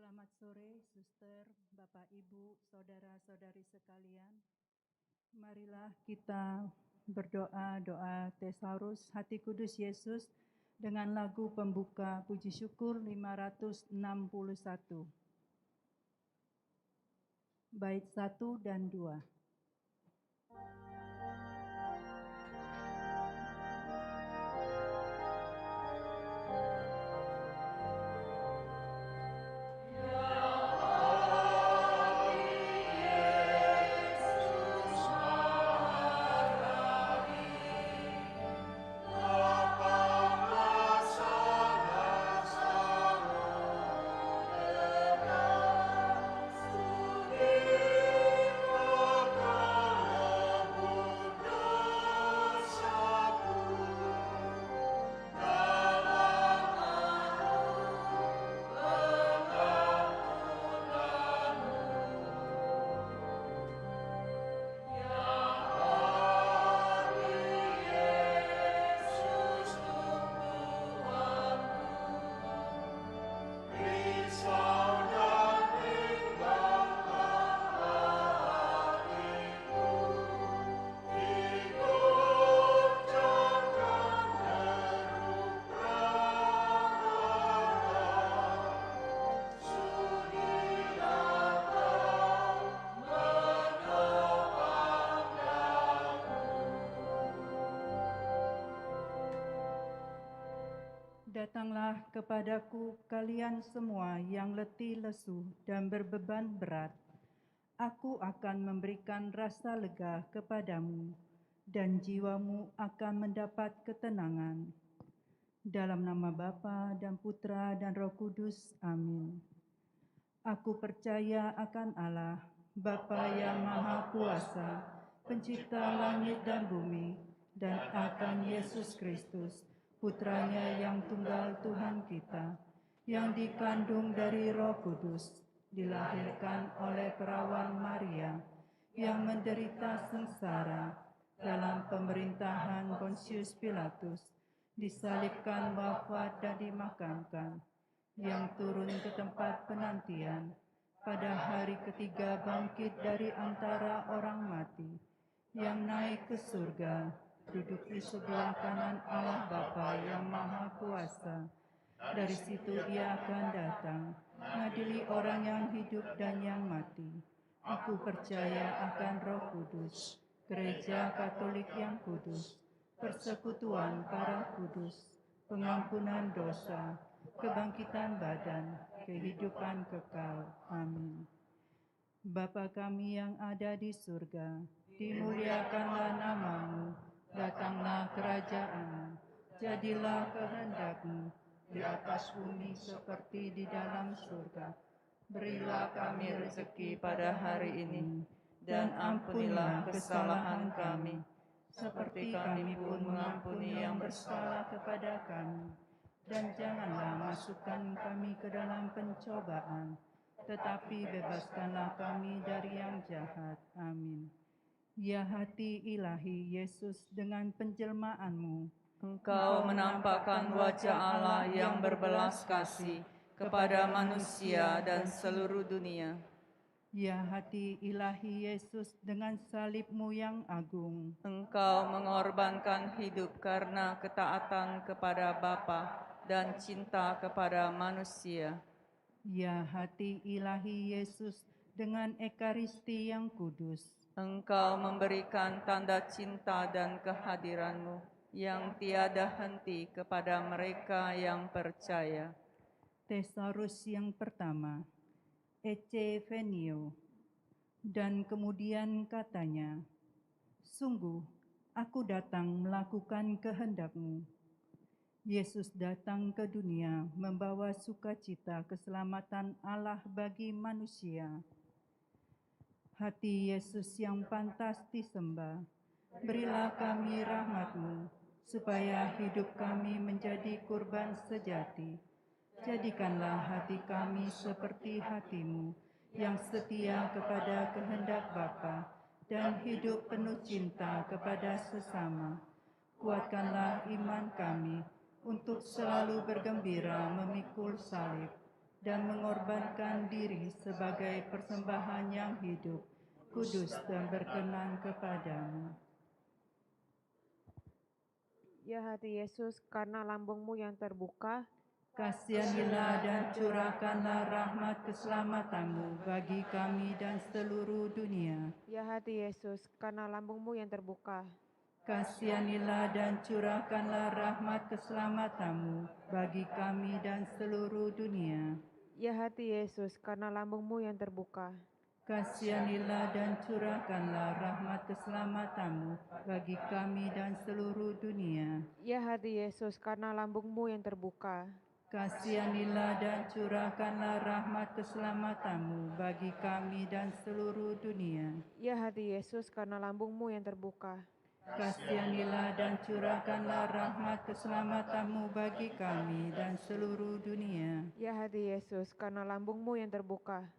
Selamat sore, suster, Bapak, Ibu, saudara-saudari sekalian. Marilah kita berdoa doa Tesaurus Hati Kudus Yesus dengan lagu pembuka puji syukur 561. Bait 1 dan 2. Datanglah kepadaku kalian semua yang letih lesu dan berbeban berat. Aku akan memberikan rasa lega kepadamu dan jiwamu akan mendapat ketenangan. Dalam nama Bapa dan Putra dan Roh Kudus. Amin. Aku percaya akan Allah, Bapa yang Maha Kuasa, Pencipta langit dan bumi, dan akan Yesus Kristus, Putranya yang tunggal Tuhan kita, yang dikandung dari Roh Kudus, dilahirkan oleh perawan Maria, yang menderita sengsara dalam pemerintahan Pontius Pilatus, disalibkan, wafat dan dimakamkan, yang turun ke tempat penantian, pada hari ketiga bangkit dari antara orang mati, yang naik ke surga, duduk di sebelah kanan Allah Bapa yang Maha Kuasa. Dari situ ia akan datang, mengadili orang yang hidup dan yang mati. Aku percaya akan Roh Kudus, Gereja Katolik yang kudus, persekutuan para kudus, pengampunan dosa, kebangkitan badan, kehidupan kekal. Amin. Bapa kami yang ada di surga, dimuliakanlah namamu, datanglah kerajaanmu, jadilah kehendakmu di atas bumi seperti di dalam surga. Berilah kami rezeki pada hari ini, dan ampunilah kesalahan kami, seperti kami pun mengampuni yang bersalah kepada kami. Dan janganlah masukkan kami ke dalam pencobaan, tetapi bebaskanlah kami dari yang jahat. Amin. Ya hati ilahi Yesus, dengan penjelmaanmu, Engkau menampakkan wajah Allah yang berbelas kasih kepada manusia dan seluruh dunia. Ya hati ilahi Yesus, dengan salibmu yang agung, Engkau mengorbankan hidup karena ketaatan kepada Bapa dan cinta kepada manusia. Ya hati ilahi Yesus, dengan ekaristi yang kudus, Engkau memberikan tanda cinta dan kehadiran-Mu yang tiada henti kepada mereka yang percaya. Tesaurus yang pertama, Ecce Venio. Dan kemudian katanya, sungguh aku datang melakukan kehendak-Mu. Yesus datang ke dunia membawa sukacita keselamatan Allah bagi manusia. Hati Yesus yang pantas disembah, berilah kami rahmat-Mu, supaya hidup kami menjadi kurban sejati. Jadikanlah hati kami seperti hati-Mu, yang setia kepada kehendak Bapa dan hidup penuh cinta kepada sesama. Kuatkanlah iman kami untuk selalu bergembira memikul salib, dan mengorbankan diri sebagai persembahan yang hidup, kudus dan berkenan kepadamu. Ya hati Yesus, karena lambungmu yang terbuka, Kasihanilah dan curahkanlah rahmat keselamatanmu bagi kami dan seluruh dunia. ya hati Yesus, karena lambungmu yang terbuka, Kasihanilah dan curahkanlah rahmat keselamatanmu bagi kami dan seluruh dunia. ya hati Yesus, karena lambungmu yang terbuka, Kasihanilah dan curahkanlah rahmat keselamatanmu bagi kami dan seluruh dunia. ya hati Yesus, karena lambungmu yang terbuka, Kasihanilah dan curahkanlah rahmat keselamatanmu bagi kami dan seluruh dunia. ya hati Yesus, karena lambungmu yang terbuka, Kasihanilah dan curahkanlah rahmat keselamatanmu bagi kami dan seluruh dunia. ya hati Yesus, karena lambungmu yang terbuka,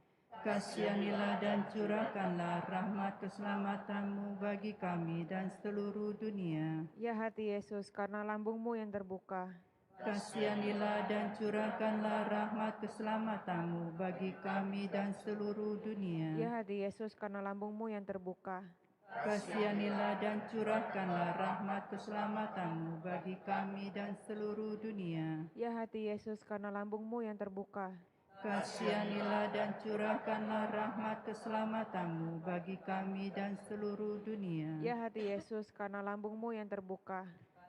Kasihanilah dan curahkanlah rahmat keselamatanmu bagi kami dan seluruh dunia. ya hati Yesus, karena lambungmu yang terbuka, Kasihanilah dan curahkanlah rahmat keselamatanmu bagi kami dan seluruh dunia. ya hati Yesus, karena lambungmu yang terbuka, Kasihanilah dan curahkanlah rahmat keselamatanmu bagi kami dan seluruh dunia. ya hati Yesus, karena lambungmu yang terbuka, Kasihanilah dan curahkanlah rahmat keselamatanmu bagi kami dan seluruh dunia. ya hati Yesus, karena lambungmu yang terbuka,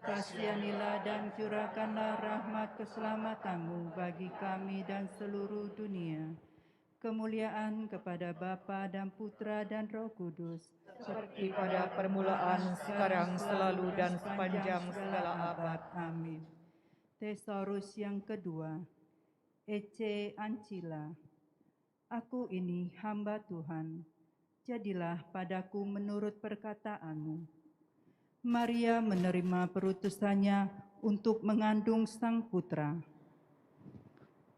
Kasihanilah dan curahkanlah rahmat keselamatanmu bagi kami dan seluruh dunia. Kemuliaan kepada Bapa dan Putra dan Roh Kudus, seperti pada permulaan, sekarang, selalu, dan sepanjang segala abad. Amin. Tesaurus yang kedua, Ecce Ancilla. Aku ini hamba Tuhan, jadilah padaku menurut perkataanmu. Maria menerima perutusannya untuk mengandung sang putra.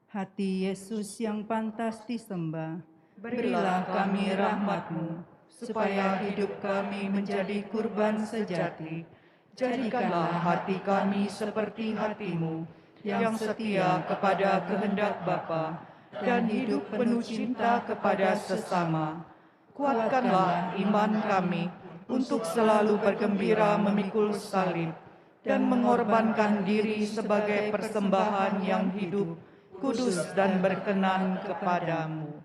Hati Yesus yang pantas disembah, berilah kami rahmat-Mu, supaya hidup kami menjadi kurban sejati. Jadikanlah hati kami seperti hati-Mu, yang setia kepada kehendak Bapa, dan hidup penuh cinta kepada sesama. Kuatkanlah iman kami, untuk selalu bergembira memikul salib dan mengorbankan diri sebagai persembahan yang hidup, kudus dan berkenan kepadamu.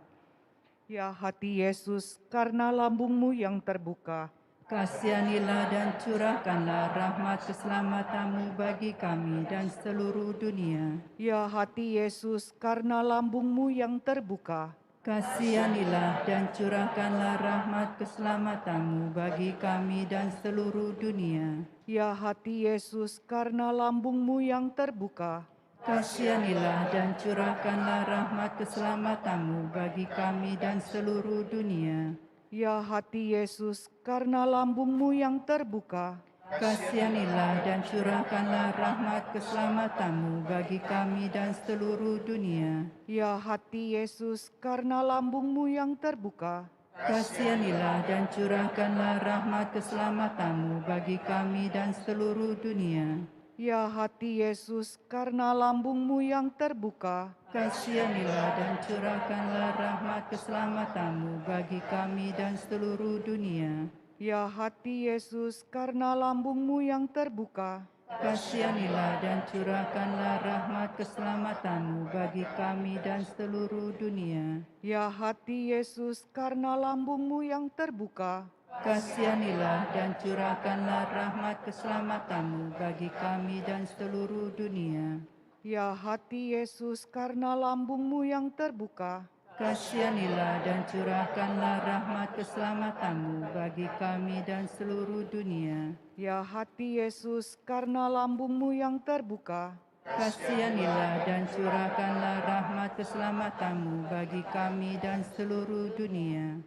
Ya hati Yesus, karena lambungmu yang terbuka, Kasihanilah dan curahkanlah rahmat keselamatanmu bagi kami dan seluruh dunia. ya hati Yesus, karena lambungmu yang terbuka, Kasihanilah dan curahkanlah rahmat keselamatanmu bagi kami dan seluruh dunia. ya hati Yesus, karena lambungmu yang terbuka, Kasihanilah dan curahkanlah rahmat keselamatanmu bagi kami dan seluruh dunia. ya hati Yesus, karena lambungmu yang terbuka, Kasihanilah dan curahkanlah rahmat keselamatanmu bagi kami dan seluruh dunia. ya hati Yesus, karena lambungmu yang terbuka, Kasihanilah dan curahkanlah rahmat keselamatanmu bagi kami dan seluruh dunia. ya hati Yesus, karena lambungmu yang terbuka, Kasihanilah dan curahkanlah rahmat keselamatanmu bagi kami dan seluruh dunia. ya hati Yesus, karena lambungmu yang terbuka, Kasihanilah dan curahkanlah rahmat keselamatanmu bagi kami dan seluruh dunia. ya hati Yesus, karena lambungmu yang terbuka, Kasihanilah dan curahkanlah rahmat keselamatanmu bagi kami dan seluruh dunia. ya hati Yesus, karena lambungmu yang terbuka, Kasihanilah dan curahkanlah rahmat keselamatanmu bagi kami dan seluruh dunia. ya hati Yesus, karena lambungmu yang terbuka, Kasihanilah dan curahkanlah rahmat keselamatanmu bagi kami dan seluruh dunia.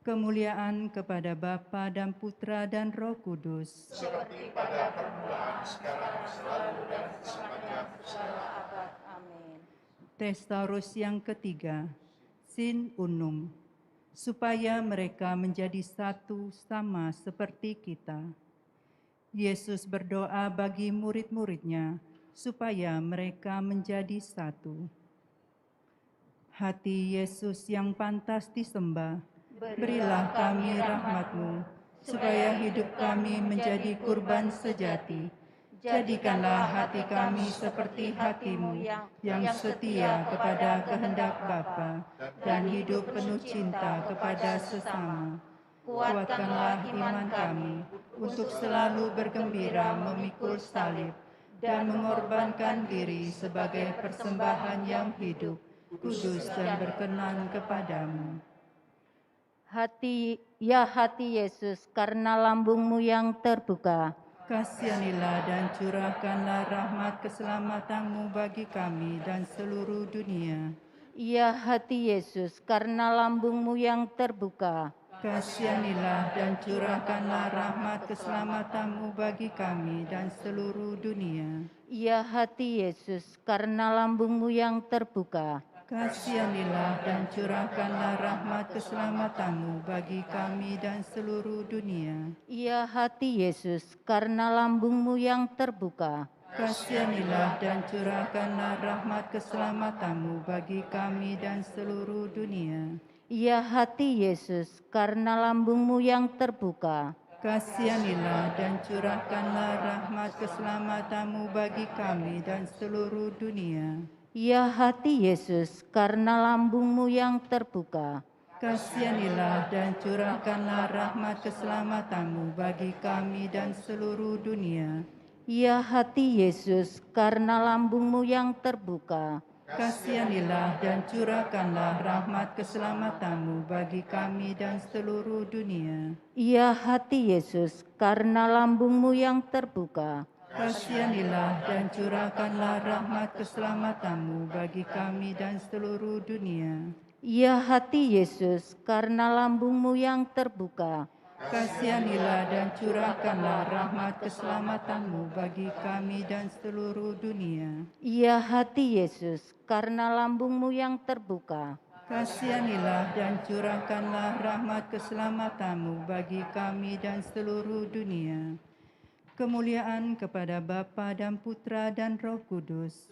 Kemuliaan kepada Bapa dan Putra dan Roh Kudus. Tesaurus yang ketiga, Sin Unum, supaya mereka menjadi satu sama seperti kita. Yesus berdoa bagi murid-muridnya supaya mereka menjadi satu. Hati Yesus yang pantas disembah, berilah kami rahmat-Mu, supaya hidup kami menjadi kurban sejati. Jadikanlah hati kami seperti hati-Mu yang setia kepada kehendak Bapa dan hidup penuh cinta kepada sesama. Kuatkanlah iman kami untuk selalu bergembira memikul salib dan mengorbankan diri sebagai persembahan yang hidup, kudus dan berkenan kepadamu. Hati Yesus, karena lambung-Mu yang terbuka, Kasihanilah dan curahkanlah rahmat keselamatan-Mu bagi kami dan seluruh dunia. ya hati Yesus, karena lambung-Mu yang terbuka, Kasihanilah dan curahkanlah rahmat keselamatan-Mu bagi kami dan seluruh dunia. ya hati Yesus, karena lambung-Mu yang terbuka, Kasihanilah dan curahkanlah rahmat keselamatan-Mu bagi kami dan seluruh dunia. ya hati Yesus, karena lambung-Mu yang terbuka, Kasihanilah dan curahkanlah rahmat keselamatan-Mu bagi kami dan seluruh dunia. ya hati Yesus, karena lambung-Mu yang terbuka, Kasihanilah dan curahkanlah rahmat keselamatan-Mu bagi kami dan seluruh dunia. ya hati Yesus, karena lambung-Mu yang terbuka, Kasihanilah dan curahkanlah rahmat keselamatan-Mu bagi kami dan seluruh dunia. ya hati Yesus, karena lambung-Mu yang terbuka, Kasihanilah dan curahkanlah rahmat keselamatan-Mu bagi kami dan seluruh dunia. ya hati Yesus, karena lambung-Mu yang terbuka, Kasihanilah dan curahkanlah rahmat keselamatan-Mu bagi kami dan seluruh dunia. ya hati Yesus, karena lambung-Mu yang terbuka, Kasihanilah dan curahkanlah rahmat keselamatan-Mu bagi kami dan seluruh dunia. ya hati Yesus, karena lambung-Mu yang terbuka, Kasihanilah dan curahkanlah rahmat keselamatan-Mu bagi kami dan seluruh dunia. Kemuliaan kepada Bapa dan Putra dan Roh Kudus.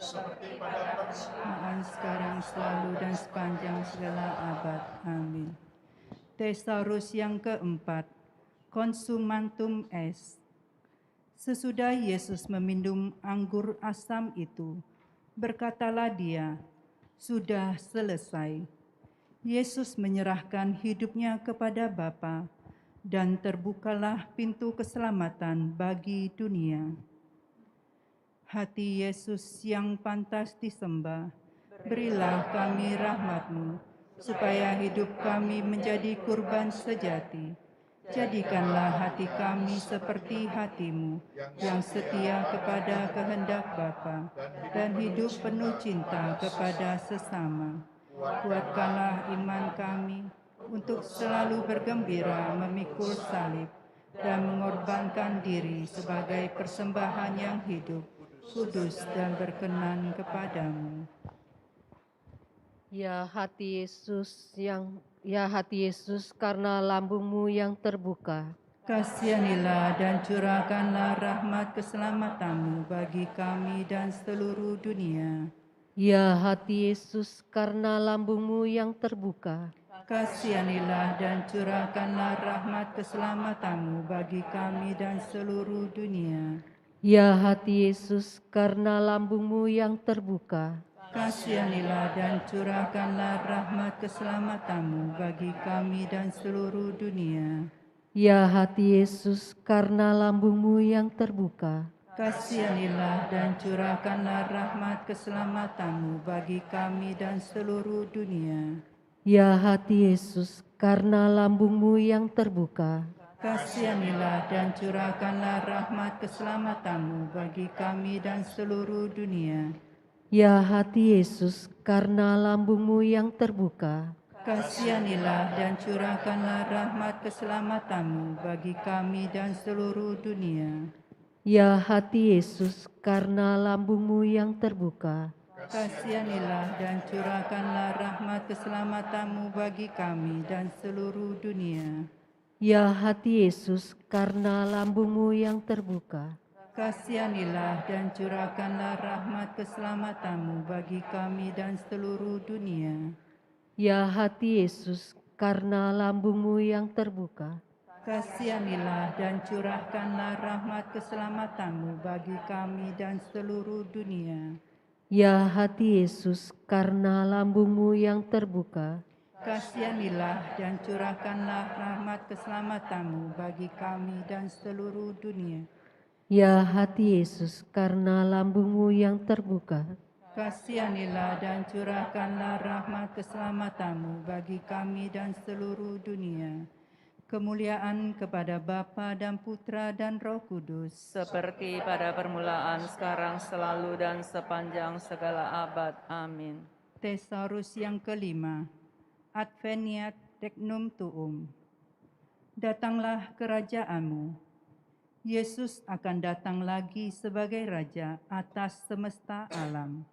Sekarang, selalu, dan sepanjang segala abad. Amin. Thesaurus yang keempat, Consumantum est. Sesudah Yesus meminum anggur asam itu, berkatalah Dia, "Sudah selesai." Yesus menyerahkan hidupnya kepada Bapa, dan terbukalah pintu keselamatan bagi dunia. Hati Yesus yang pantas disembah, berilah kami rahmat-Mu, supaya hidup kami menjadi kurban sejati. Jadikanlah hati kami seperti hati-Mu, yang setia kepada kehendak Bapa, dan hidup penuh cinta kepada sesama. Kuatkanlah iman kami, untuk selalu bergembira memikul salib dan mengorbankan diri sebagai persembahan yang hidup, kudus dan berkenan kepadamu. Ya hati Yesus, karena lambung-Mu yang terbuka, Kasihanilah dan curahkanlah rahmat keselamatan-Mu bagi kami dan seluruh dunia. ya hati Yesus, karena lambung-Mu yang terbuka, Kasihanilah dan curahkanlah rahmat keselamatan-Mu bagi kami dan seluruh dunia. ya hati Yesus, karena lambung-Mu yang terbuka, Kasihanilah dan curahkanlah rahmat keselamatan-Mu bagi kami dan seluruh dunia. ya hati Yesus, karena lambung-Mu yang terbuka, Kasihanilah dan curahkanlah rahmat keselamatan-Mu bagi kami dan seluruh dunia. ya hati Yesus, karena lambung-Mu yang terbuka, Kasihanilah dan curahkanlah rahmat keselamatan-Mu bagi kami dan seluruh dunia. ya hati Yesus, karena lambung-Mu yang terbuka, Kasihanilah dan curahkanlah rahmat keselamatan-Mu bagi kami dan seluruh dunia. ya hati Yesus, karena lambung-Mu yang terbuka, Kasihanilah dan curahkanlah rahmat keselamatan-Mu bagi kami dan seluruh dunia. ya hati Yesus, karena lambung-Mu yang terbuka, Kasihanilah dan curahkanlah rahmat keselamatan-Mu bagi kami dan seluruh dunia. Ya hati Yesus, karena lambungmu yang terbuka, Kasihanilah dan curahkanlah rahmat keselamatanmu bagi kami dan seluruh dunia. ya hati Yesus, karena lambungmu yang terbuka, Kasihanilah dan curahkanlah rahmat keselamatanmu bagi kami dan seluruh dunia. ya hati Yesus, karena lambungmu yang terbuka, Kasihanilah dan curahkanlah rahmat keselamatanmu bagi kami dan seluruh dunia. Kemuliaan kepada Bapa dan Putra dan Roh Kudus. seperti pada permulaan, sekarang, selalu, dan sepanjang segala abad. Amin. Thesaurus yang kelima. Adveniat Regnum Tuum. Datanglah kerajaanmu. Yesus akan datang lagi sebagai Raja atas semesta alam.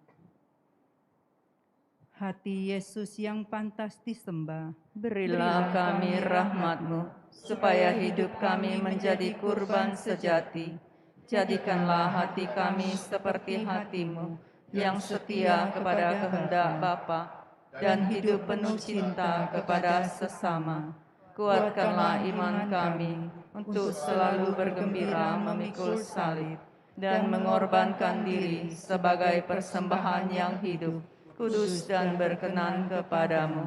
Hati Yesus yang pantas disembah, Berilah kami rahmat-Mu, supaya hidup kami menjadi kurban sejati. Jadikanlah hati kami seperti hati-Mu, yang setia kepada kehendak Bapa, dan hidup penuh cinta kepada sesama. Kuatkanlah iman kami untuk selalu bergembira memikul salib, dan mengorbankan diri sebagai persembahan yang hidup, kudus dan berkenan kepadamu.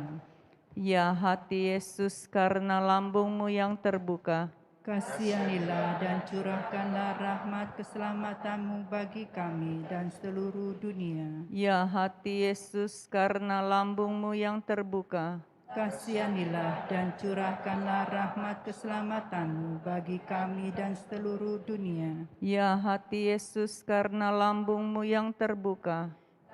Ya hati Yesus, karena lambungmu yang terbuka, kasihanilah dan curahkanlah rahmat keselamatanmu bagi kami dan seluruh dunia. ya hati Yesus, karena lambungmu yang terbuka, Kasihanilah dan curahkanlah rahmat keselamatanmu bagi kami dan seluruh dunia. ya hati Yesus, karena lambungmu yang terbuka,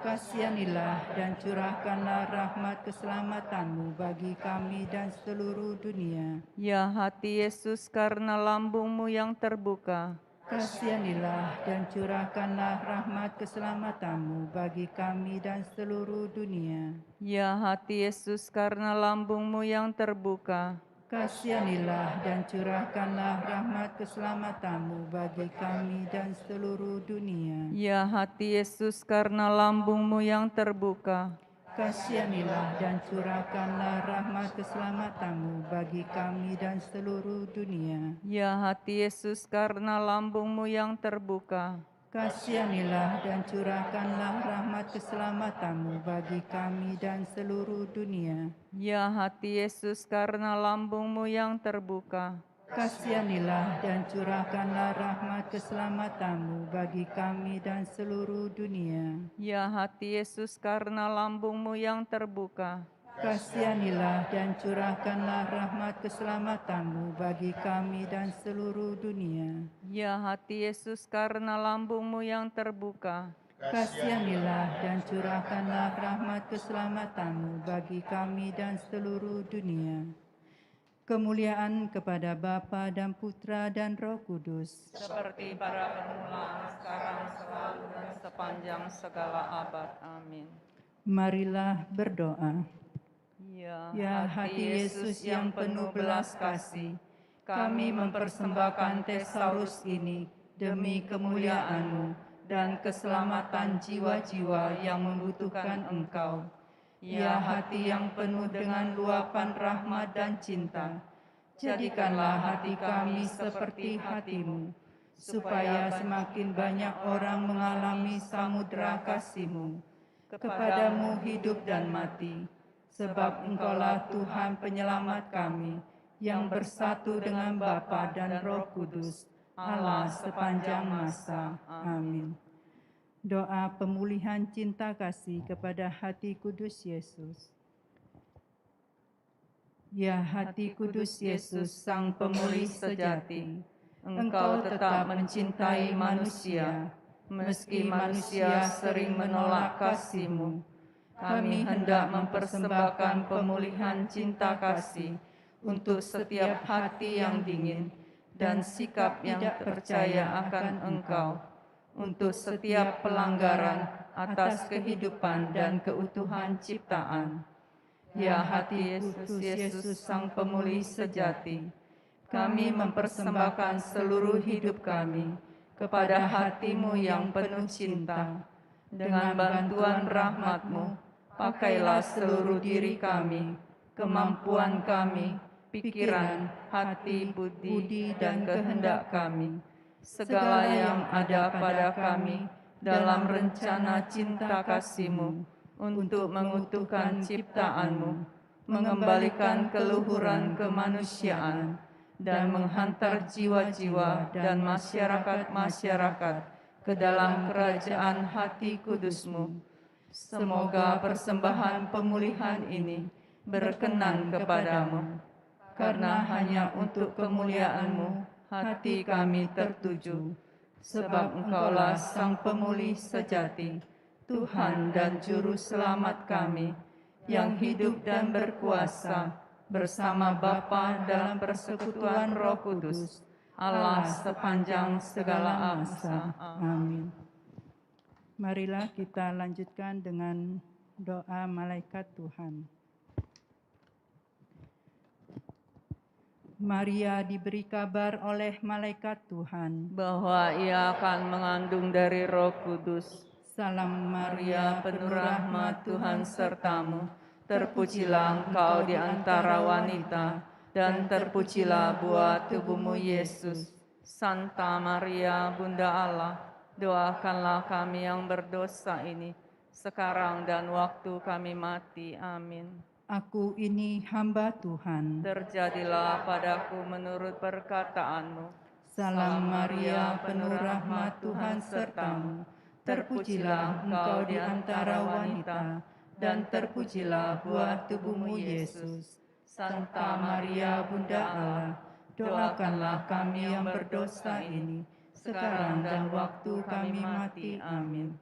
Kasihanilah dan curahkanlah rahmat keselamatanmu bagi kami dan seluruh dunia. ya hati Yesus, karena lambungmu yang terbuka, Kasihanilah dan curahkanlah rahmat keselamatanmu bagi kami dan seluruh dunia. ya hati Yesus, karena lambungmu yang terbuka, Kasihanilah dan curahkanlah rahmat keselamatanmu bagi kami dan seluruh dunia. ya hati Yesus, karena lambungmu yang terbuka, Kasihanilah dan curahkanlah rahmat keselamatanmu bagi kami dan seluruh dunia. ya hati Yesus, karena lambungmu yang terbuka, Kasihanilah dan curahkanlah rahmat keselamatanmu bagi kami dan seluruh dunia. ya hati Yesus, karena lambungmu yang terbuka, Kasihanilah dan curahkanlah rahmat keselamatanmu bagi kami dan seluruh dunia. ya hati Yesus, karena lambungmu yang terbuka, Kasihanilah dan curahkanlah rahmat keselamatanmu bagi kami dan seluruh dunia. ya hati Yesus, karena lambungmu yang terbuka, Kasihanilah dan curahkanlah rahmat keselamatanmu bagi kami dan seluruh dunia. Kemuliaan kepada Bapa dan Putra dan Roh Kudus. seperti pada permulaan, sekarang, selalu, dan sepanjang segala abad. Amin. Marilah berdoa. Ya hati Yesus yang penuh belas kasih, kami mempersembahkan Thesaurus ini demi kemuliaan-Mu dan keselamatan jiwa-jiwa yang membutuhkan Engkau. Ya hati yang penuh dengan luapan rahmat dan cinta, jadikanlah hati kami seperti hati-Mu, supaya semakin banyak orang mengalami samudera kasih-Mu. Kepadamu hidup dan mati, sebab Engkaulah Tuhan penyelamat kami, yang bersatu dengan Bapa dan Roh Kudus, Allah sepanjang masa. Amin. Doa pemulihan cinta kasih kepada hati kudus Yesus. Ya hati kudus Yesus, Sang Pemulih sejati, Engkau tetap mencintai manusia, meski manusia sering menolak kasih-Mu. Kami hendak mempersembahkan pemulihan cinta kasih untuk setiap hati yang dingin dan sikap yang tidak percaya akan Engkau, untuk setiap pelanggaran atas kehidupan dan keutuhan ciptaan. Ya hati Yesus, Sang Pemulih sejati, kami mempersembahkan seluruh hidup kami kepada hati-Mu yang penuh cinta. Dengan bantuan rahmat-Mu, Pakailah seluruh diri kami, kemampuan kami, pikiran, hati, budi, dan kehendak kami, segala yang ada pada kami dalam rencana cinta kasih-Mu, untuk mengutuhkan ciptaan-Mu, mengembalikan keluhuran kemanusiaan, dan menghantar jiwa-jiwa dan masyarakat-masyarakat ke dalam kerajaan hati kudus-Mu. Semoga persembahan pemulihan ini berkenan kepadamu, karena hanya untuk kemuliaan-Mu hati kami tertuju, sebab Engkaulah Sang Pemulih sejati, Tuhan dan Juru Selamat kami, yang hidup dan berkuasa bersama Bapa dalam persekutuan Roh Kudus, Allah sepanjang segala masa. Amin. Marilah kita lanjutkan dengan doa malaikat Tuhan. Maria diberi kabar oleh malaikat Tuhan. Bahwa ia akan mengandung dari Roh Kudus. Salam Maria, Maria, penuh rahmat, Tuhan sertamu. Terpujilah engkau di antara wanita, dan terpujilah buah tubuhmu Yesus. Santa Maria, Bunda Allah, doakanlah kami yang berdosa ini, sekarang dan waktu kami mati. Amin. Aku ini hamba Tuhan. Terjadilah padaku menurut perkataanmu. Salam Maria, penuh rahmat, Tuhan sertamu. Terpujilah engkau di antara wanita, dan terpujilah buah tubuhmu Yesus. Santa Maria, Bunda Allah, doakanlah kami yang berdosa ini, sekarang dan waktu kami mati. Amin.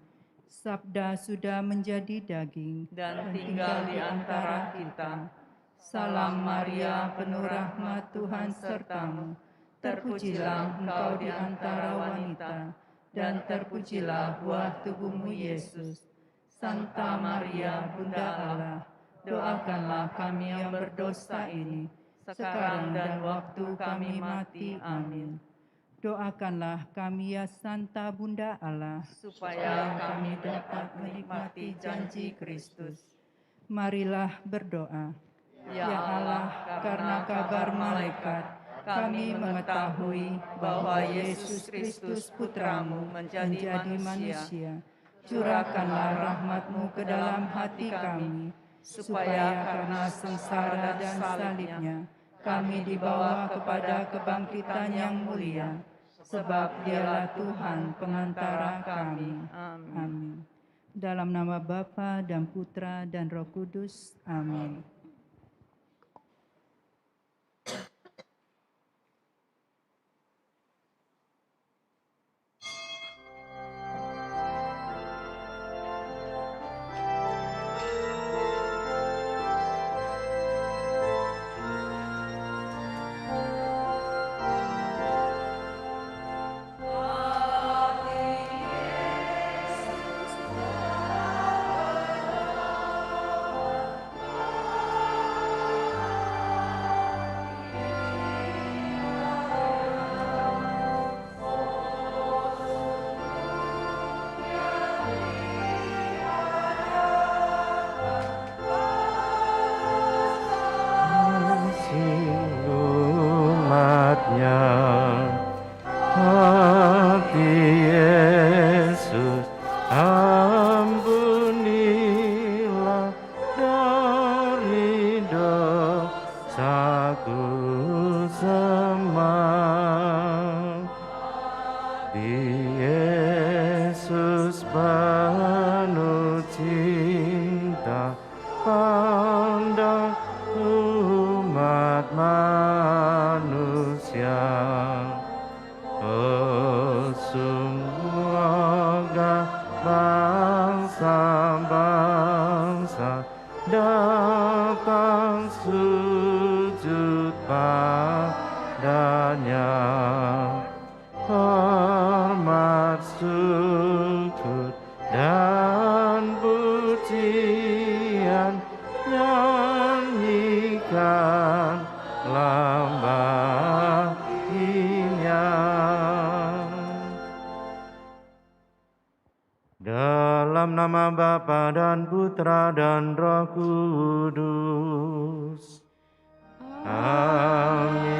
Sabda sudah menjadi daging Dan tinggal di antara kita. Salam Maria, penuh rahmat, Tuhan sertamu. Terpujilah engkau di antara wanita, dan terpujilah buah tubuhmu Yesus. Santa Maria, Bunda Allah, doakanlah kami yang berdosa ini, sekarang dan waktu kami mati. Amin. Doakanlah kami ya Santa Bunda Allah, Supaya kami dapat menikmati janji Kristus. Marilah berdoa. Ya Allah, karena kabar malaikat, kami mengetahui bahwa Yesus Kristus Putramu menjadi manusia. Curahkanlah rahmat-Mu ke dalam hati kami, supaya karena sengsara dan salibnya, kami dibawa kepada kebangkitan yang mulia, sebab Dialah Tuhan pengantara kami. Amin. Amin. Dalam nama Bapa dan Putra dan Roh Kudus. Amin. nama Bapa dan Putra dan Roh Kudus. Amin.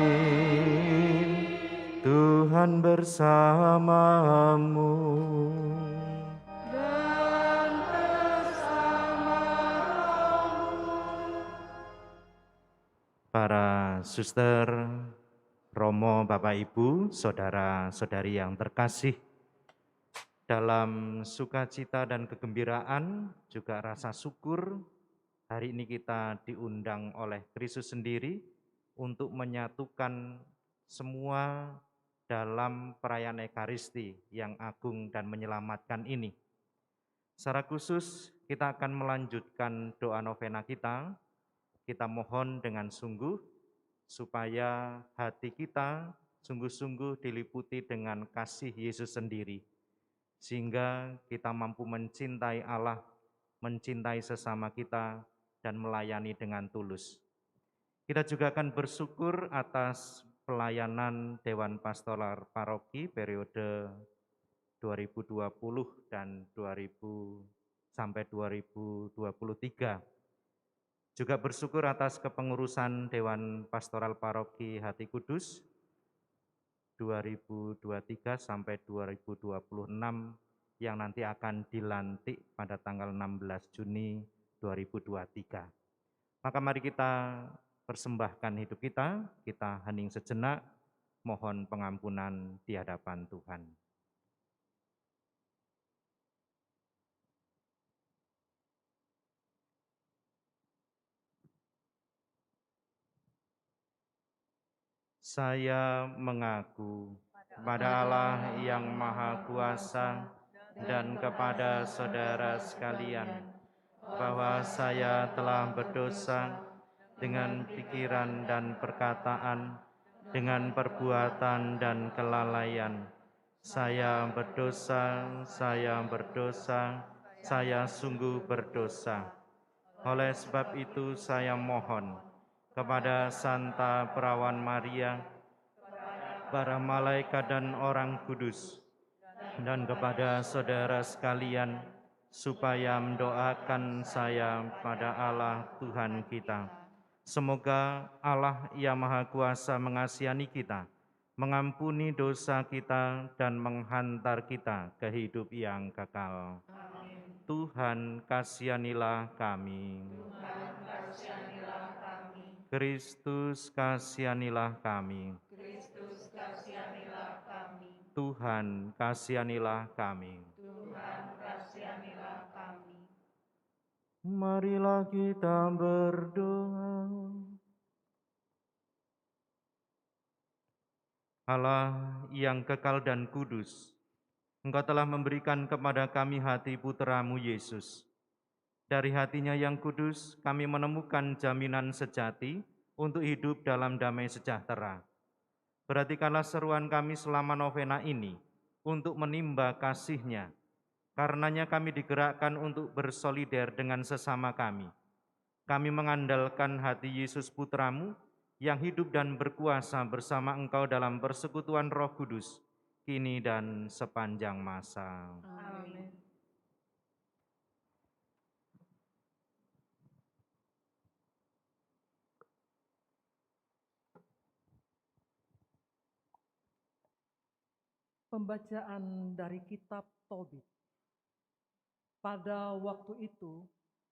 Tuhan bersamamu. Para suster, Romo, Bapak Ibu, saudara-saudari yang terkasih, dalam sukacita dan kegembiraan juga rasa syukur, hari ini kita diundang oleh Kristus sendiri untuk menyatukan semua dalam perayaan Ekaristi yang agung dan menyelamatkan ini. Secara khusus kita akan melanjutkan doa novena kita. Kita mohon dengan sungguh supaya hati kita sungguh-sungguh diliputi dengan kasih Yesus sendiri, sehingga kita mampu mencintai Allah, mencintai sesama kita, dan melayani dengan tulus. Kita juga akan bersyukur atas pelayanan Dewan Pastoral Paroki periode 2020 dan sampai 2023. Juga bersyukur atas kepengurusan Dewan Pastoral Paroki Hati Kudus 2023 sampai 2026 yang nanti akan dilantik pada tanggal 16 Juni 2023. Maka mari kita persembahkan hidup kita hening sejenak, mohon pengampunan di hadapan Tuhan. Saya mengaku kepada Allah yang Maha Kuasa dan kepada saudara sekalian bahwa saya telah berdosa dengan pikiran dan perkataan, dengan perbuatan dan kelalaian. Saya berdosa, saya sungguh berdosa. Oleh sebab itu saya mohon kepada Santa Perawan Maria, para malaikat dan orang kudus, dan kepada saudara sekalian, supaya mendoakan saya pada Allah Tuhan kita. Semoga Allah yang Maha Kuasa mengasihani kita, mengampuni dosa kita, dan menghantar kita ke hidup yang kekal. Amin. Tuhan kasihanilah kami. Kristus kasihanilah kami. Tuhan kasihanilah kami. Marilah kita berdoa. Allah yang kekal dan kudus, Engkau telah memberikan kepada kami hati Putra-Mu Yesus. Dari hatinya yang kudus, kami menemukan jaminan sejati untuk hidup dalam damai sejahtera. Perhatikanlah seruan kami selama novena ini untuk menimba kasih-Nya. Karenanya kami digerakkan untuk bersolider dengan sesama kami. Kami mengandalkan hati Yesus Putra-Mu yang hidup dan berkuasa bersama Engkau dalam persekutuan Roh Kudus, kini dan sepanjang masa. Amin. Pembacaan dari kitab Tobit. Pada waktu itu,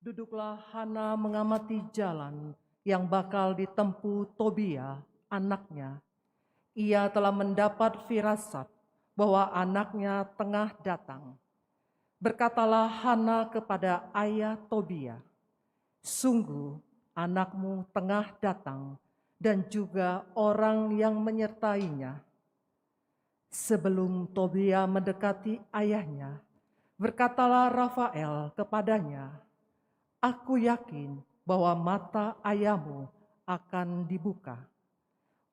duduklah Hana mengamati jalan yang bakal ditempuh Tobia, anaknya. Ia telah mendapat firasat bahwa anaknya tengah datang. Berkatalah Hana kepada ayah Tobia, "Sungguh anakmu tengah datang dan juga orang yang menyertainya." Sebelum Tobia mendekati ayahnya, berkatalah Rafael kepadanya, "Aku yakin bahwa mata ayahmu akan dibuka.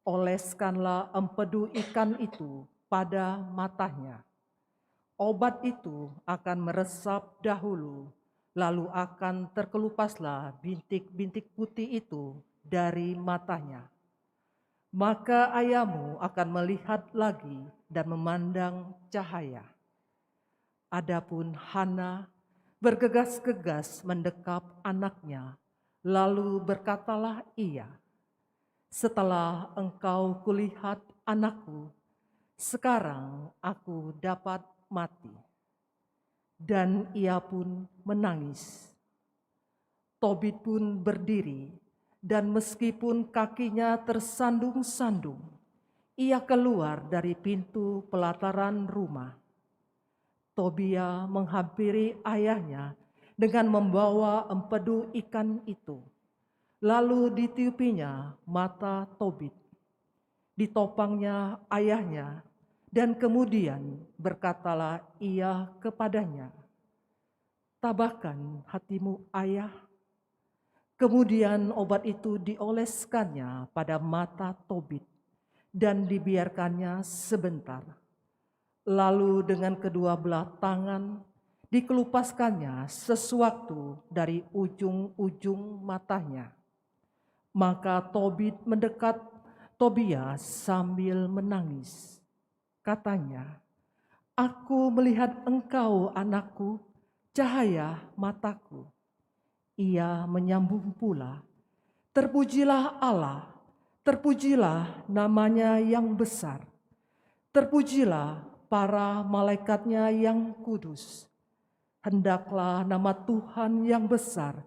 Oleskanlah empedu ikan itu pada matanya. Obat itu akan meresap dahulu, lalu akan terkelupaslah bintik-bintik putih itu dari matanya. Maka ayahmu akan melihat lagi dan memandang cahaya." Adapun Hana bergegas-gegas mendekap anaknya, lalu berkatalah ia, "Setelah engkau kulihat anakku, sekarang aku dapat mati." Dan ia pun menangis. Tobit pun berdiri, dan meskipun kakinya tersandung-sandung, ia keluar dari pintu pelataran rumah. Tobia menghampiri ayahnya dengan membawa empedu ikan itu. Lalu ditiupinya mata Tobit, ditopangnya ayahnya, dan kemudian berkatalah ia kepadanya, "Tabahkan hatimu, ayah." Kemudian obat itu dioleskannya pada mata Tobit dan dibiarkannya sebentar. Lalu dengan kedua belah tangan dikelupaskannya sesuatu dari ujung-ujung matanya. Maka Tobit mendekat Tobia sambil menangis. Katanya, "Aku melihat engkau, anakku, cahaya mataku." Ia menyambung pula, "Terpujilah Allah, terpujilah namanya yang besar, terpujilah para malaikatnya yang kudus. Hendaklah nama Tuhan yang besar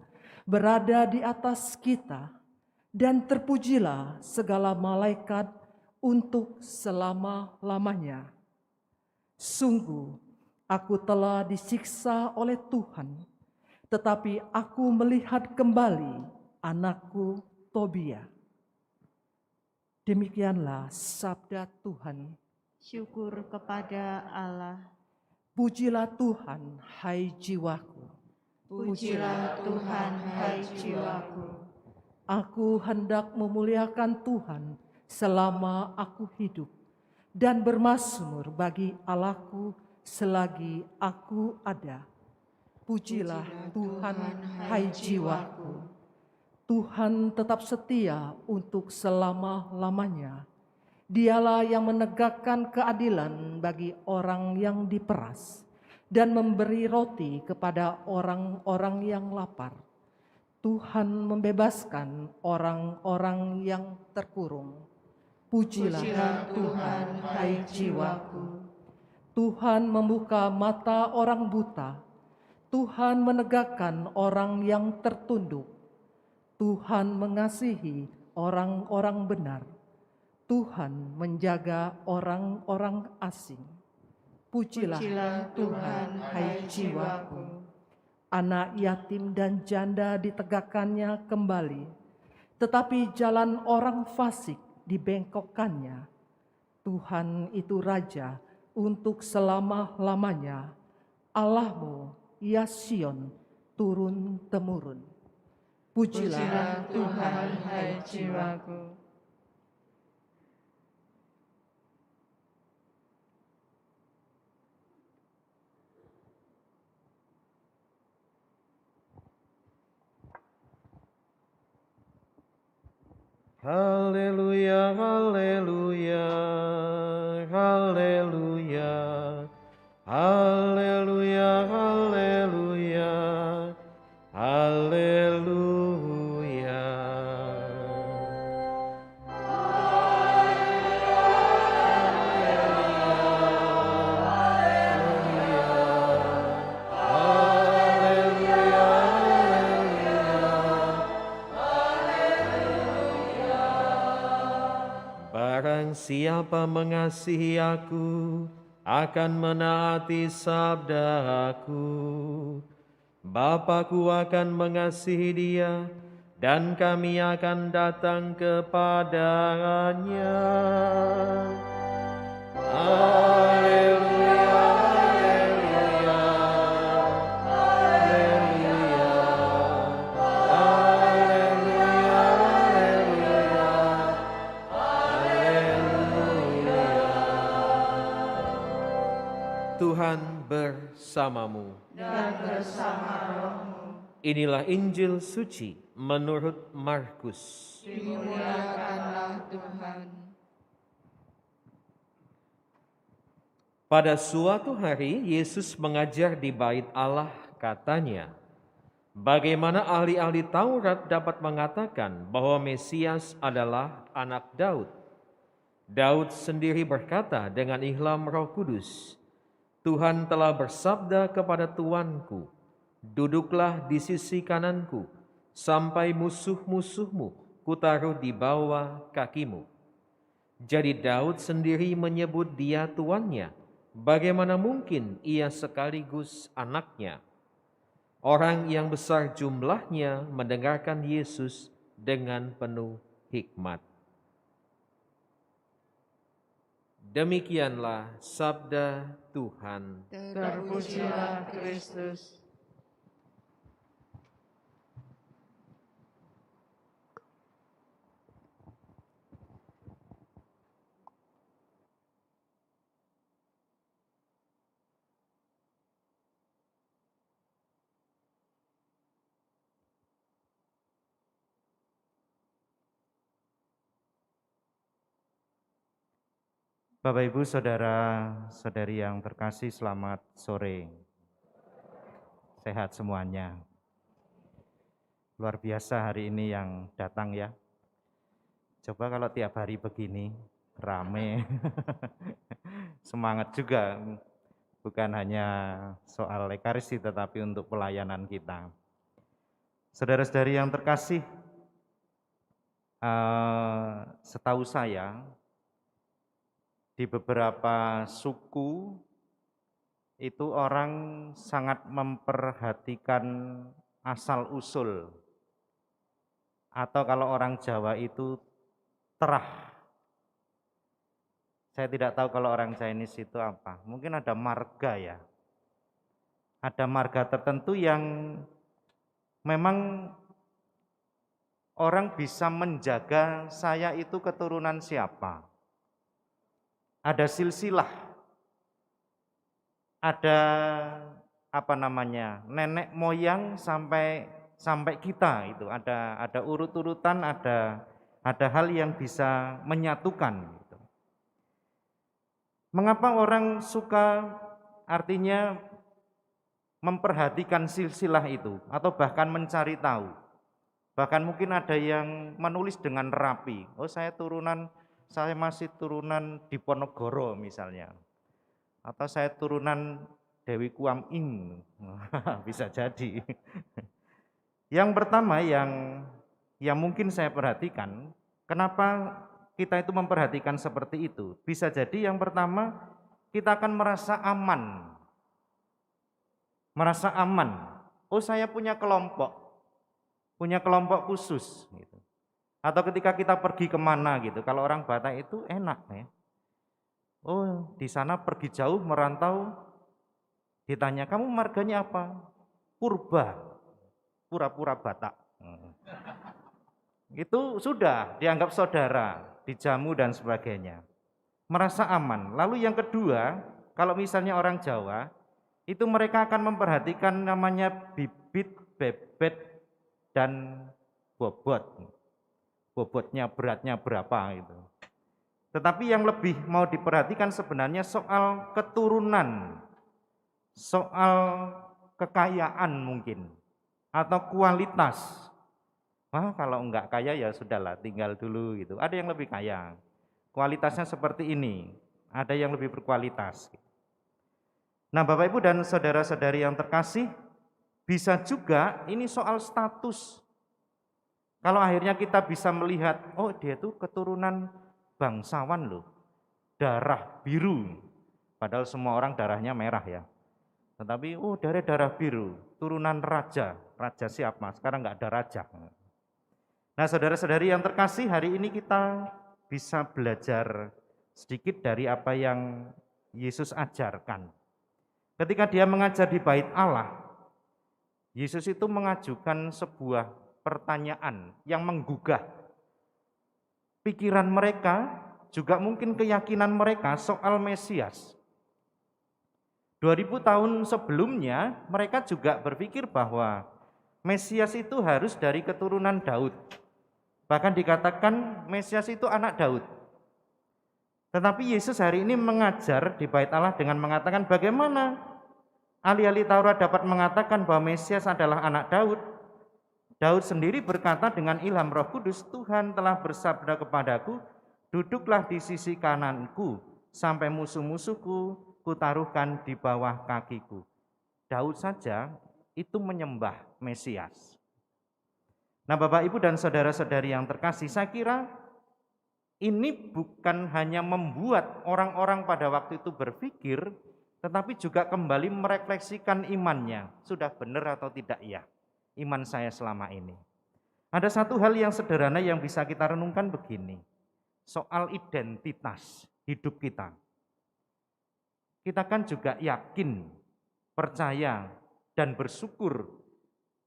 berada di atas kita, dan terpujilah segala malaikat untuk selama-lamanya. Sungguh, aku telah disiksa oleh Tuhan, tetapi aku melihat kembali anakku Tobia." Demikianlah sabda Tuhan. Syukur kepada Allah. Pujilah Tuhan, hai jiwaku. Pujilah Tuhan, hai jiwaku. Aku hendak memuliakan Tuhan selama aku hidup, dan bermazmur bagi Allahku selagi aku ada. Pujilah Tuhan, hai jiwaku. Tuhan tetap setia untuk selama-lamanya. Dialah yang menegakkan keadilan bagi orang yang diperas dan memberi roti kepada orang-orang yang lapar. Tuhan membebaskan orang-orang yang terkurung. Pujilah Tuhan, hai jiwaku. Tuhan membuka mata orang buta. Tuhan menegakkan orang yang tertunduk. Tuhan mengasihi orang-orang benar. Tuhan menjaga orang-orang asing. Pujilah Tuhan, hai jiwaku. Anak yatim dan janda ditegakkannya kembali, tetapi jalan orang fasik dibengkokkannya. Tuhan itu Raja untuk selama-lamanya. Allahmu, ya Sion, turun-temurun. Pujilah Tuhan, hai jiwaku. Haleluya, haleluya, haleluya, haleluya, haleluya, haleluya. Barang siapa mengasihi aku, akan menaati sabda-Aku. Bapa-Ku akan mengasihi dia, dan kami akan datang kepadanya. Haleluya, haleluya, haleluya, haleluya, haleluya, haleluya. Tuhan bersamamu. Dan bersama rohmu. Inilah Injil suci menurut Markus. Dimuliakanlah Tuhan. Pada suatu hari Yesus mengajar di bait Allah Katanya, bagaimana ahli-ahli Taurat dapat mengatakan bahwa Mesias adalah anak Daud? Daud sendiri berkata dengan ilham Roh Kudus, Tuhan telah bersabda kepada Tuanku, duduklah di sisi kananku, sampai musuh-musuhmu kutaruh di bawah kakimu. Jadi Daud sendiri menyebut dia tuannya. Bagaimana mungkin ia sekaligus anaknya? Orang yang besar jumlahnya mendengarkan Yesus dengan penuh hikmat. Demikianlah sabda Tuhan. Terpujilah Kristus. Bapak, Ibu, Saudara-saudari yang terkasih, selamat sore. Sehat semuanya. Luar biasa hari ini yang datang ya. Coba kalau tiap hari begini, rame. Semangat juga, bukan hanya soal ekaristi tetapi untuk pelayanan kita. Saudara-saudari yang terkasih, setahu saya, di beberapa suku itu orang sangat memperhatikan asal-usul, atau kalau orang Jawa itu terah. Saya tidak tahu kalau orang Chinese itu apa, mungkin ada marga ya. Ada marga tertentu yang memang orang bisa menjaga saya itu keturunan siapa. Ada silsilah, ada nenek moyang sampai kita itu ada urut-urutan, ada hal yang bisa menyatukan. Gitu. Mengapa orang suka artinya memperhatikan silsilah itu atau bahkan mencari tahu? Bahkan mungkin ada yang menulis dengan rapi. Oh, saya masih turunan Diponegoro misalnya. Atau saya turunan Dewi Kuam Ing. Bisa jadi. Yang pertama yang mungkin saya perhatikan, kenapa kita itu memperhatikan seperti itu? Bisa jadi yang pertama, kita akan merasa aman. Merasa aman. Oh, saya punya kelompok khusus gitu. Atau ketika kita pergi kemana gitu, kalau orang Batak itu enak ya. Oh, di sana pergi jauh merantau, ditanya kamu marganya apa? Purba, pura-pura Batak. Itu sudah dianggap saudara, dijamu dan sebagainya. Merasa aman. Lalu yang kedua, kalau misalnya orang Jawa, itu mereka akan memperhatikan namanya bibit, bebet, dan bobot. Bobotnya, beratnya berapa gitu. Tetapi yang lebih mau diperhatikan sebenarnya soal keturunan, soal kekayaan mungkin, atau kualitas. Wah, kalau enggak kaya ya sudahlah, tinggal dulu gitu. Ada yang lebih kaya, kualitasnya seperti ini, ada yang lebih berkualitas. Nah, Bapak, Ibu, dan saudara-saudari yang terkasih, bisa juga ini soal status. Kalau akhirnya kita bisa melihat, oh dia itu keturunan bangsawan loh, darah biru. Padahal semua orang darahnya merah ya. Tetapi oh dari darah biru, turunan raja. Raja siapa? Sekarang nggak ada raja. Nah, saudara-saudari yang terkasih, hari ini kita bisa belajar sedikit dari apa yang Yesus ajarkan. Ketika dia mengajar di Bait Allah, Yesus itu mengajukan sebuah pertanyaan yang menggugah pikiran mereka, juga mungkin keyakinan mereka soal Mesias. 2000 tahun sebelumnya mereka juga berpikir bahwa Mesias itu harus dari keturunan Daud. Bahkan dikatakan Mesias itu anak Daud. Tetapi Yesus hari ini mengajar di Bait Allah dengan mengatakan bagaimana Ahli-ahli Taurat dapat mengatakan bahwa Mesias adalah anak Daud. Daud sendiri berkata dengan ilham Roh Kudus, Tuhan telah bersabda kepadaku, duduklah di sisi kananku, sampai musuh-musuhku kutaruhkan di bawah kakiku. Daud saja itu menyembah Mesias. Nah, Bapak, Ibu, dan saudara-saudari yang terkasih, saya kira ini bukan hanya membuat orang-orang pada waktu itu berpikir, tetapi juga kembali merefleksikan imannya. Sudah benar atau tidak ya iman saya selama ini. Ada satu hal yang sederhana yang bisa kita renungkan begini. Soal identitas hidup kita. Kita kan juga yakin, percaya, dan bersyukur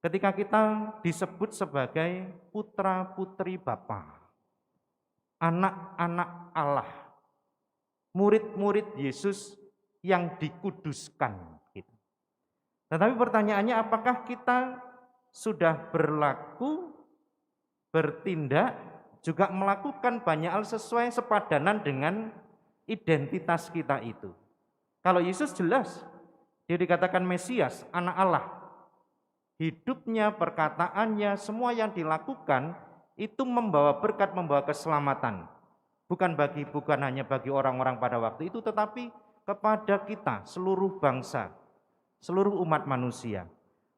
ketika kita disebut sebagai putra-putri Bapa, anak-anak Allah, murid-murid Yesus yang dikuduskan. Tetapi pertanyaannya, apakah kita sudah berlaku, bertindak, juga melakukan banyak hal sesuai sepadanan dengan identitas kita itu? Kalau Yesus jelas, dia dikatakan Mesias, anak Allah. Hidupnya, perkataannya, semua yang dilakukan itu membawa berkat, membawa keselamatan. Bukan hanya bagi orang-orang pada waktu itu, tetapi kepada kita, seluruh bangsa, seluruh umat manusia.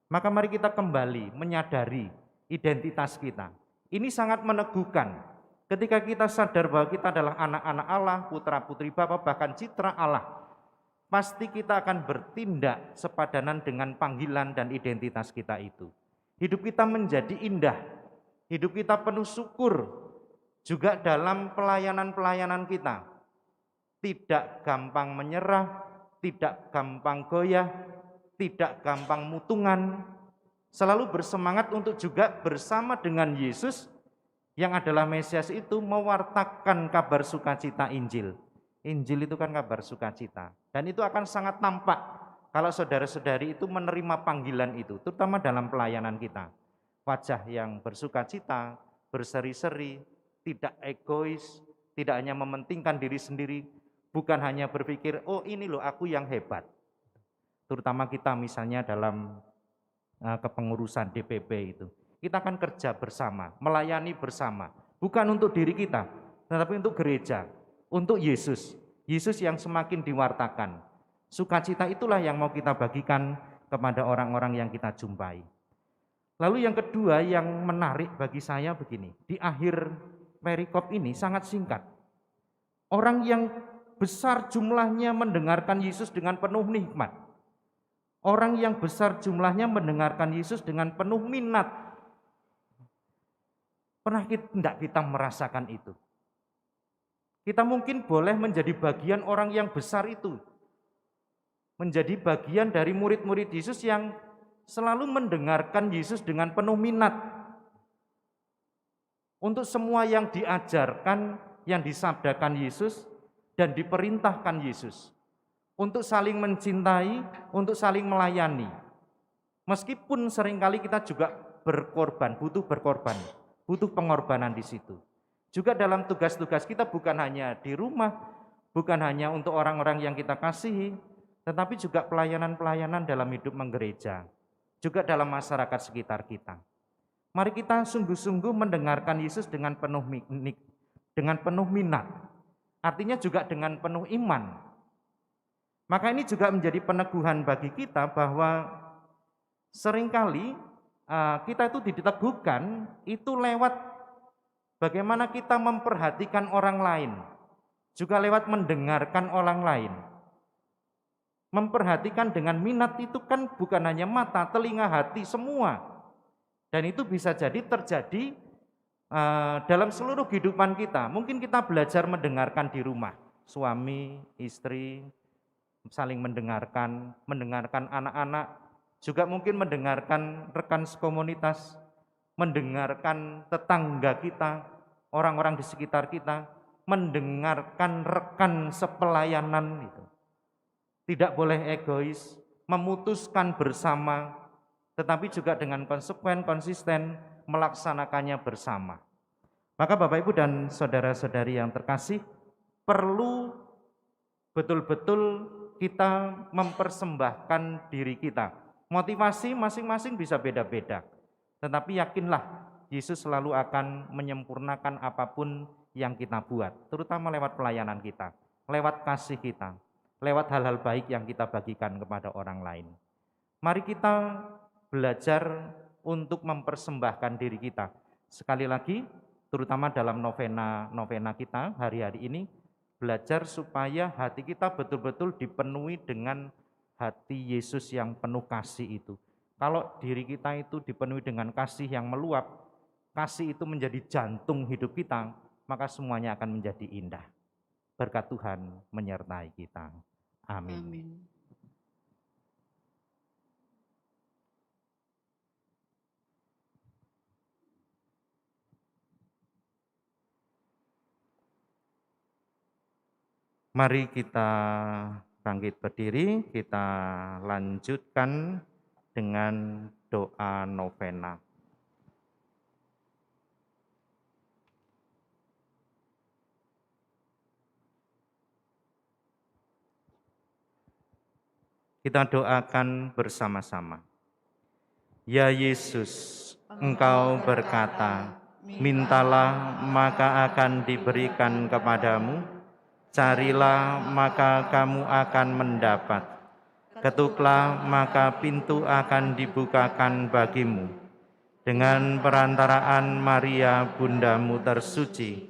Maka mari kita kembali menyadari identitas kita. Ini sangat meneguhkan ketika kita sadar bahwa kita adalah anak-anak Allah, putra-putri Bapa, bahkan citra Allah. Pasti kita akan bertindak sepadanan dengan panggilan dan identitas kita itu. Hidup kita menjadi indah, hidup kita penuh syukur, juga dalam pelayanan-pelayanan kita. Tidak gampang menyerah, tidak gampang goyah, tidak gampang mutungan, selalu bersemangat untuk juga bersama dengan Yesus yang adalah Mesias itu mewartakan kabar sukacita Injil. Injil itu kan kabar sukacita, dan itu akan sangat nampak kalau saudara-saudari itu menerima panggilan itu, terutama dalam pelayanan kita. Wajah yang bersukacita, berseri-seri, tidak egois, tidak hanya mementingkan diri sendiri, bukan hanya berpikir, oh ini loh aku yang hebat. Terutama kita misalnya dalam kepengurusan DPP itu. Kita akan kerja bersama, melayani bersama. Bukan untuk diri kita, tetapi untuk gereja, untuk Yesus. Yesus yang semakin diwartakan. Sukacita itulah yang mau kita bagikan kepada orang-orang yang kita jumpai. Lalu yang kedua yang menarik bagi saya begini. Di akhir perikop ini sangat singkat. Orang yang besar jumlahnya mendengarkan Yesus dengan penuh nikmat. Orang yang besar jumlahnya mendengarkan Yesus dengan penuh minat. Pernah tidak kita merasakan itu? Kita mungkin boleh menjadi bagian orang yang besar itu. Menjadi bagian dari murid-murid Yesus yang selalu mendengarkan Yesus dengan penuh minat. Untuk semua yang diajarkan, yang disabdakan Yesus, dan diperintahkan Yesus. Untuk saling mencintai, untuk saling melayani. Meskipun seringkali kita juga berkorban, butuh pengorbanan di situ. Juga dalam tugas-tugas kita bukan hanya di rumah, bukan hanya untuk orang-orang yang kita kasihi, tetapi juga pelayanan-pelayanan dalam hidup menggereja, juga dalam masyarakat sekitar kita. Mari kita sungguh-sungguh mendengarkan Yesus dengan penuh minat, artinya juga dengan penuh iman. Maka ini juga menjadi peneguhan bagi kita bahwa seringkali kita itu diteguhkan itu lewat bagaimana kita memperhatikan orang lain, juga lewat mendengarkan orang lain. Memperhatikan dengan minat itu kan bukan hanya mata, telinga, hati, semua. Dan itu bisa jadi terjadi dalam seluruh kehidupan kita. Mungkin kita belajar mendengarkan di rumah, suami, istri, saling mendengarkan anak-anak, juga mungkin mendengarkan rekan sekomunitas, mendengarkan tetangga kita, orang-orang di sekitar kita, mendengarkan rekan sepelayanan itu. Tidak boleh egois, memutuskan bersama, tetapi juga dengan konsisten melaksanakannya bersama. Maka Bapak Ibu dan saudara-saudari yang terkasih, perlu betul-betul kita mempersembahkan diri kita. Motivasi masing-masing bisa beda-beda, tetapi yakinlah Yesus selalu akan menyempurnakan apapun yang kita buat, terutama lewat pelayanan kita, lewat kasih kita, lewat hal-hal baik yang kita bagikan kepada orang lain. Mari kita belajar untuk mempersembahkan diri kita. Sekali lagi, terutama dalam novena kita hari-hari ini, belajar supaya hati kita betul-betul dipenuhi dengan hati Yesus yang penuh kasih itu. Kalau diri kita itu dipenuhi dengan kasih yang meluap, kasih itu menjadi jantung hidup kita, maka semuanya akan menjadi indah. Berkat Tuhan menyertai kita. Amin. Mari kita bangkit berdiri, kita lanjutkan dengan doa novena. Kita doakan bersama-sama. Ya Yesus, Engkau berkata, mintalah maka akan diberikan kepadamu, carilah maka kamu akan mendapat, ketuklah maka pintu akan dibukakan bagimu. Dengan perantaraan Maria Bundamu tersuci,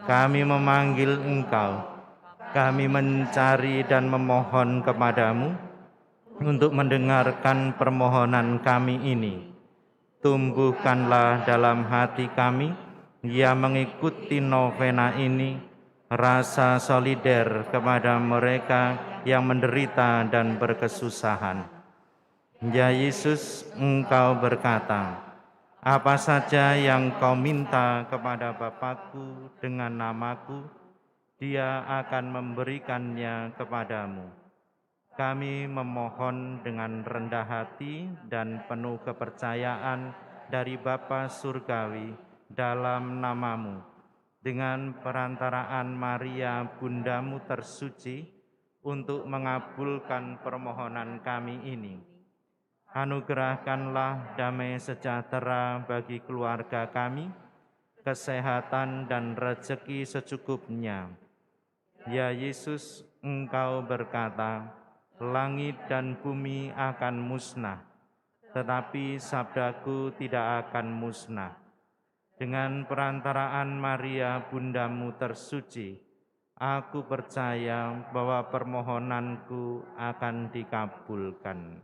kami memanggil Engkau, kami mencari dan memohon kepadamu untuk mendengarkan permohonan kami ini. Tumbuhkanlah dalam hati kami yang mengikuti novena ini rasa solider kepada mereka yang menderita dan berkesusahan. Ya Yesus, Engkau berkata, apa saja yang kau minta kepada Bapakku dengan namaku, Dia akan memberikannya kepadamu. Kami memohon dengan rendah hati dan penuh kepercayaan dari Bapa Surgawi dalam namamu, dengan perantaraan Maria Bundamu tersuci, untuk mengabulkan permohonan kami ini. Anugerahkanlah damai sejahtera bagi keluarga kami, kesehatan dan rezeki secukupnya. Ya Yesus, Engkau berkata, langit dan bumi akan musnah, tetapi sabdaku tidak akan musnah. Dengan perantaraan Maria Bundamu tersuci, aku percaya bahwa permohonanku akan dikabulkan.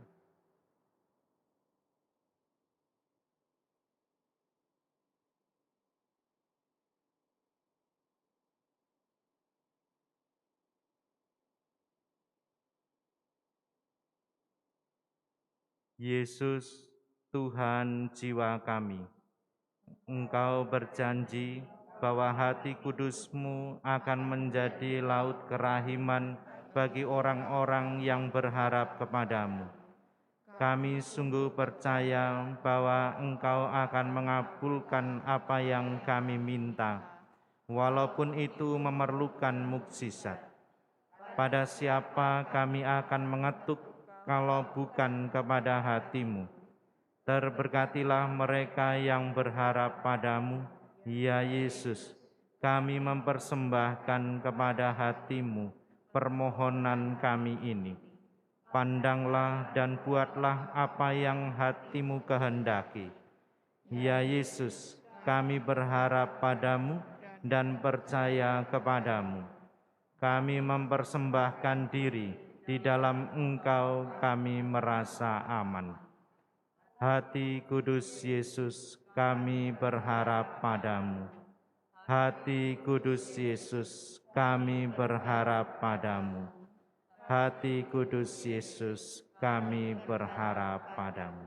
Yesus, Tuhan jiwa kami, Engkau berjanji bahwa hati kudus-Mu akan menjadi laut kerahiman bagi orang-orang yang berharap kepadamu. Kami sungguh percaya bahwa Engkau akan mengabulkan apa yang kami minta, walaupun itu memerlukan mukjizat. Pada siapa kami akan mengetuk kalau bukan kepada hati-Mu? Terberkatilah mereka yang berharap padamu, ya Yesus. Kami mempersembahkan kepada hati-Mu permohonan kami ini. Pandanglah dan buatlah apa yang hati-Mu kehendaki. Ya Yesus, kami berharap padamu dan percaya kepadamu. Kami mempersembahkan diri, di dalam Engkau kami merasa aman. Hati kudus Yesus, kami berharap padamu. Hati kudus Yesus, kami berharap padamu. Hati kudus Yesus, kami berharap padamu.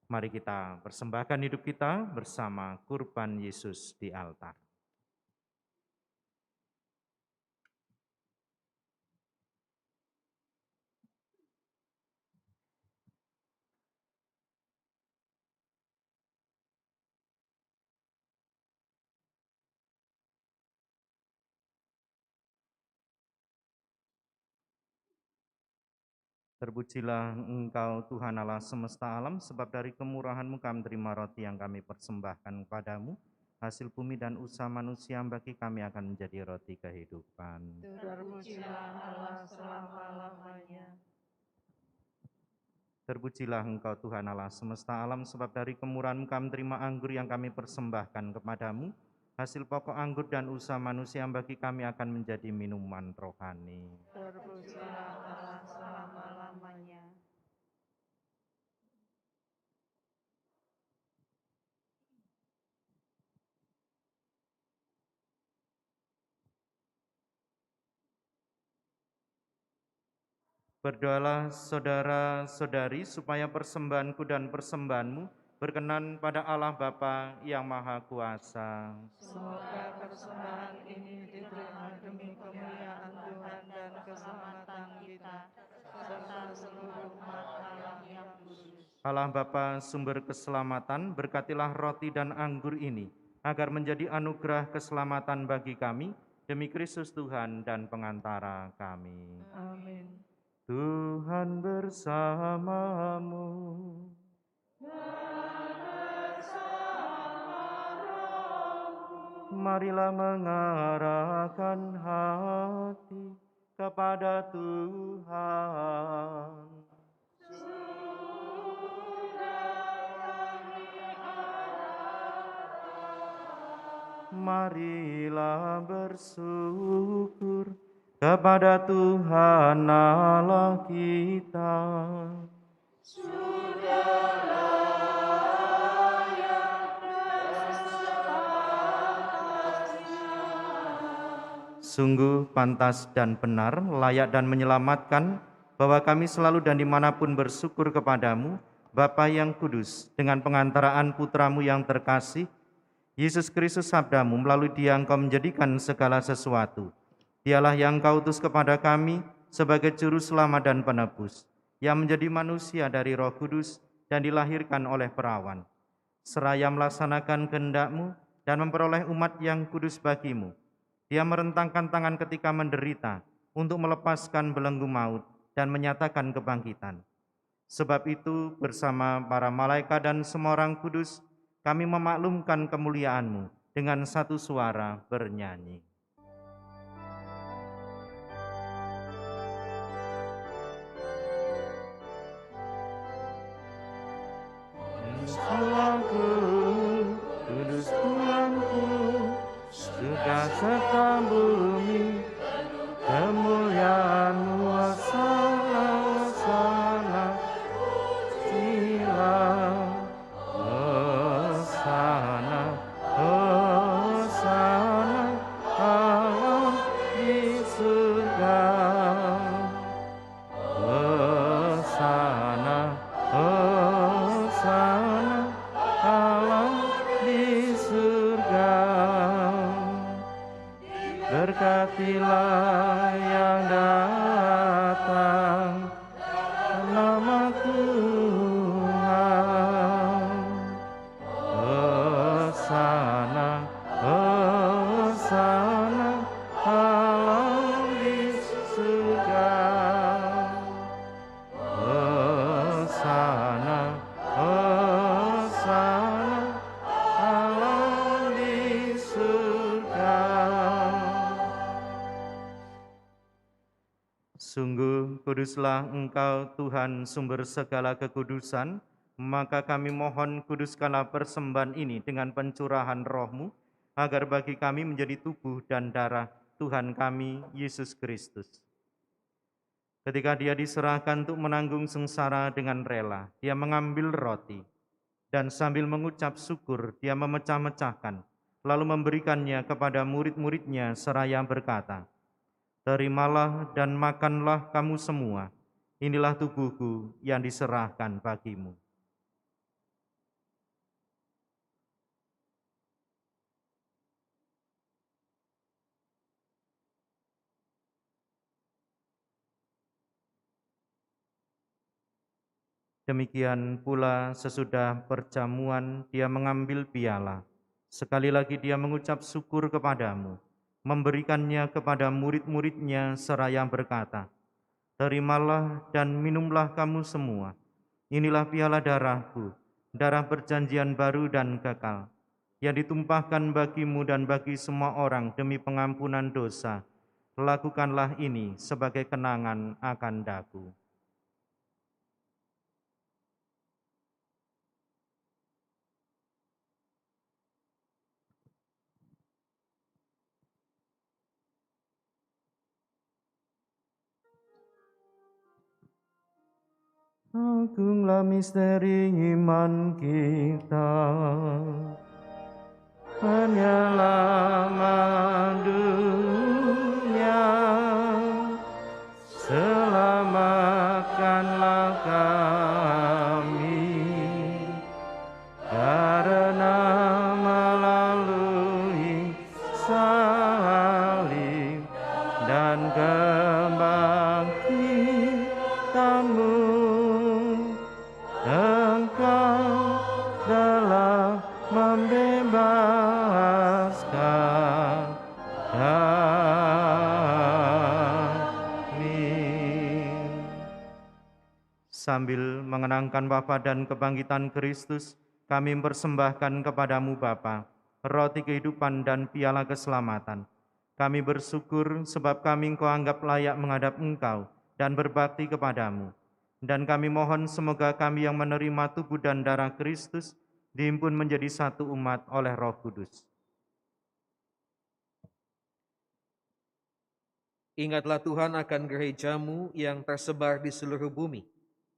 Mari kita persembahkan hidup kita bersama kurban Yesus di altar. Terpujilah Engkau Tuhan Allah semesta alam, sebab dari kemurahan-Mu kami terima roti yang kami persembahkan kepadamu. Hasil bumi dan usaha manusia bagi kami akan menjadi roti kehidupan. Terpujilah Allah selama-lamanya. Terpujilah Engkau Tuhan Allah semesta alam, sebab dari kemurahan-Mu kami terima anggur yang kami persembahkan kepadamu. Hasil pokok anggur dan usaha manusia bagi kami akan menjadi minuman rohani. Terpujilah Allah selama-lamanya. Berdoalah saudara-saudari supaya persembahanku dan persembahanmu berkenan pada Allah Bapa yang Maha Kuasa. Semoga persembahan ini diterima demi kemuliaan Tuhan dan keselamatan kita, serta seluruh umat Allah yang kudus. Allah Bapa sumber keselamatan, berkatilah roti dan anggur ini, agar menjadi anugerah keselamatan bagi kami, demi Kristus Tuhan dan pengantara kami. Amin. Tuhan bersamamu. Marilah mengarahkan hati kepada Tuhan. Marilah bersyukur kepada Tuhan Allah kita. Sungguh pantas dan benar, layak dan menyelamatkan, bahwa kami selalu dan dimanapun bersyukur kepadamu, Bapa yang kudus, dengan pengantaraan Putramu yang terkasih, Yesus Kristus sabdamu, melalui Dia Engkau menjadikan segala sesuatu. Dialah yang Engkau utus kepada kami sebagai juru selamat dan penebus, yang menjadi manusia dari Roh Kudus dan dilahirkan oleh perawan. Seraya melaksanakan kehendak-Mu dan memperoleh umat yang kudus bagimu, Dia merentangkan tangan ketika menderita untuk melepaskan belenggu maut dan menyatakan kebangkitan. Sebab itu bersama para malaikat dan semua orang kudus, kami memaklumkan kemuliaan-Mu dengan satu suara bernyanyi. Kudus Tuhanku, kudus Tuhanku, sudah serta bumi, kemuliaan-Mu Hosana, Hosana, Hosana, Hosana, Allah di surga. Hosana, Hosana, Allah di surga. Berkatilah yang datang, nama Tuhan. Hosana, Hosana, Allah di surga. Hosana, Hosana, Allah di surga. Sungguh kuduslah Engkau Tuhan sumber segala kekudusan, maka kami mohon kuduskanlah persembahan ini dengan pencurahan Roh-Mu, agar bagi kami menjadi tubuh dan darah Tuhan kami, Yesus Kristus. Ketika Dia diserahkan untuk menanggung sengsara dengan rela, Dia mengambil roti, dan sambil mengucap syukur, Dia memecah-mecahkan, lalu memberikannya kepada murid-muridnya seraya berkata, "Terimalah dan makanlah kamu semua, inilah tubuhku yang diserahkan bagimu." Demikian pula sesudah perjamuan Dia mengambil piala. Sekali lagi Dia mengucap syukur kepadamu, memberikannya kepada murid-muridnya seraya berkata, Terimalah dan minumlah kamu semua. Inilah piala darahku, darah perjanjian baru dan kekal, yang ditumpahkan bagimu dan bagi semua orang demi pengampunan dosa. Lakukanlah ini sebagai kenangan akan daku. Agunglah misteri iman kita, penyelamat dunia. Selamatkanlah kami, karena melalui salib dan kebangkitanmu, Engkau telah membebaskan kami. Sambil mengenangkan wafat dan kebangkitan Kristus, kami mempersembahkan kepadamu Bapa, roti kehidupan dan piala keselamatan. Kami bersyukur sebab kami Engkau anggap layak menghadap Engkau dan berbakti kepadamu. Dan kami mohon semoga kami yang menerima tubuh dan darah Kristus dihimpun menjadi satu umat oleh Roh Kudus. Ingatlah Tuhan akan gerejamu yang tersebar di seluruh bumi,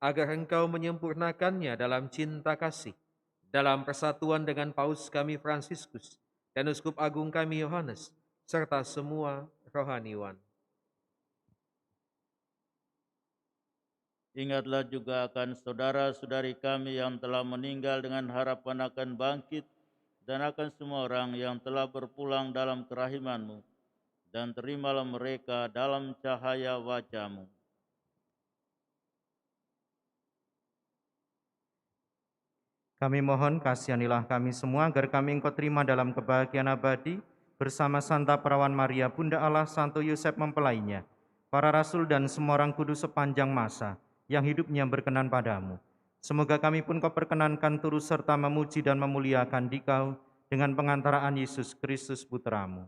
agar Engkau menyempurnakannya dalam cinta kasih, dalam persatuan dengan Paus kami Fransiskus dan Uskup Agung kami Yohanes, serta semua rohaniwan. Ingatlah juga akan saudara-saudari kami yang telah meninggal dengan harapan akan bangkit, dan akan semua orang yang telah berpulang dalam kerahiman-Mu, dan terimalah mereka dalam cahaya wajah-Mu. Kami mohon kasihanilah kami semua agar kami Engkau terima dalam kebahagiaan abadi bersama Santa Perawan Maria, Bunda Allah, Santo Yosef mempelainya, para rasul dan semua orang kudus sepanjang masa yang hidupnya berkenan padamu. Semoga kami pun Kau perkenankan turut serta memuji dan memuliakan Dikau dengan pengantaraan Yesus Kristus Putra-Mu.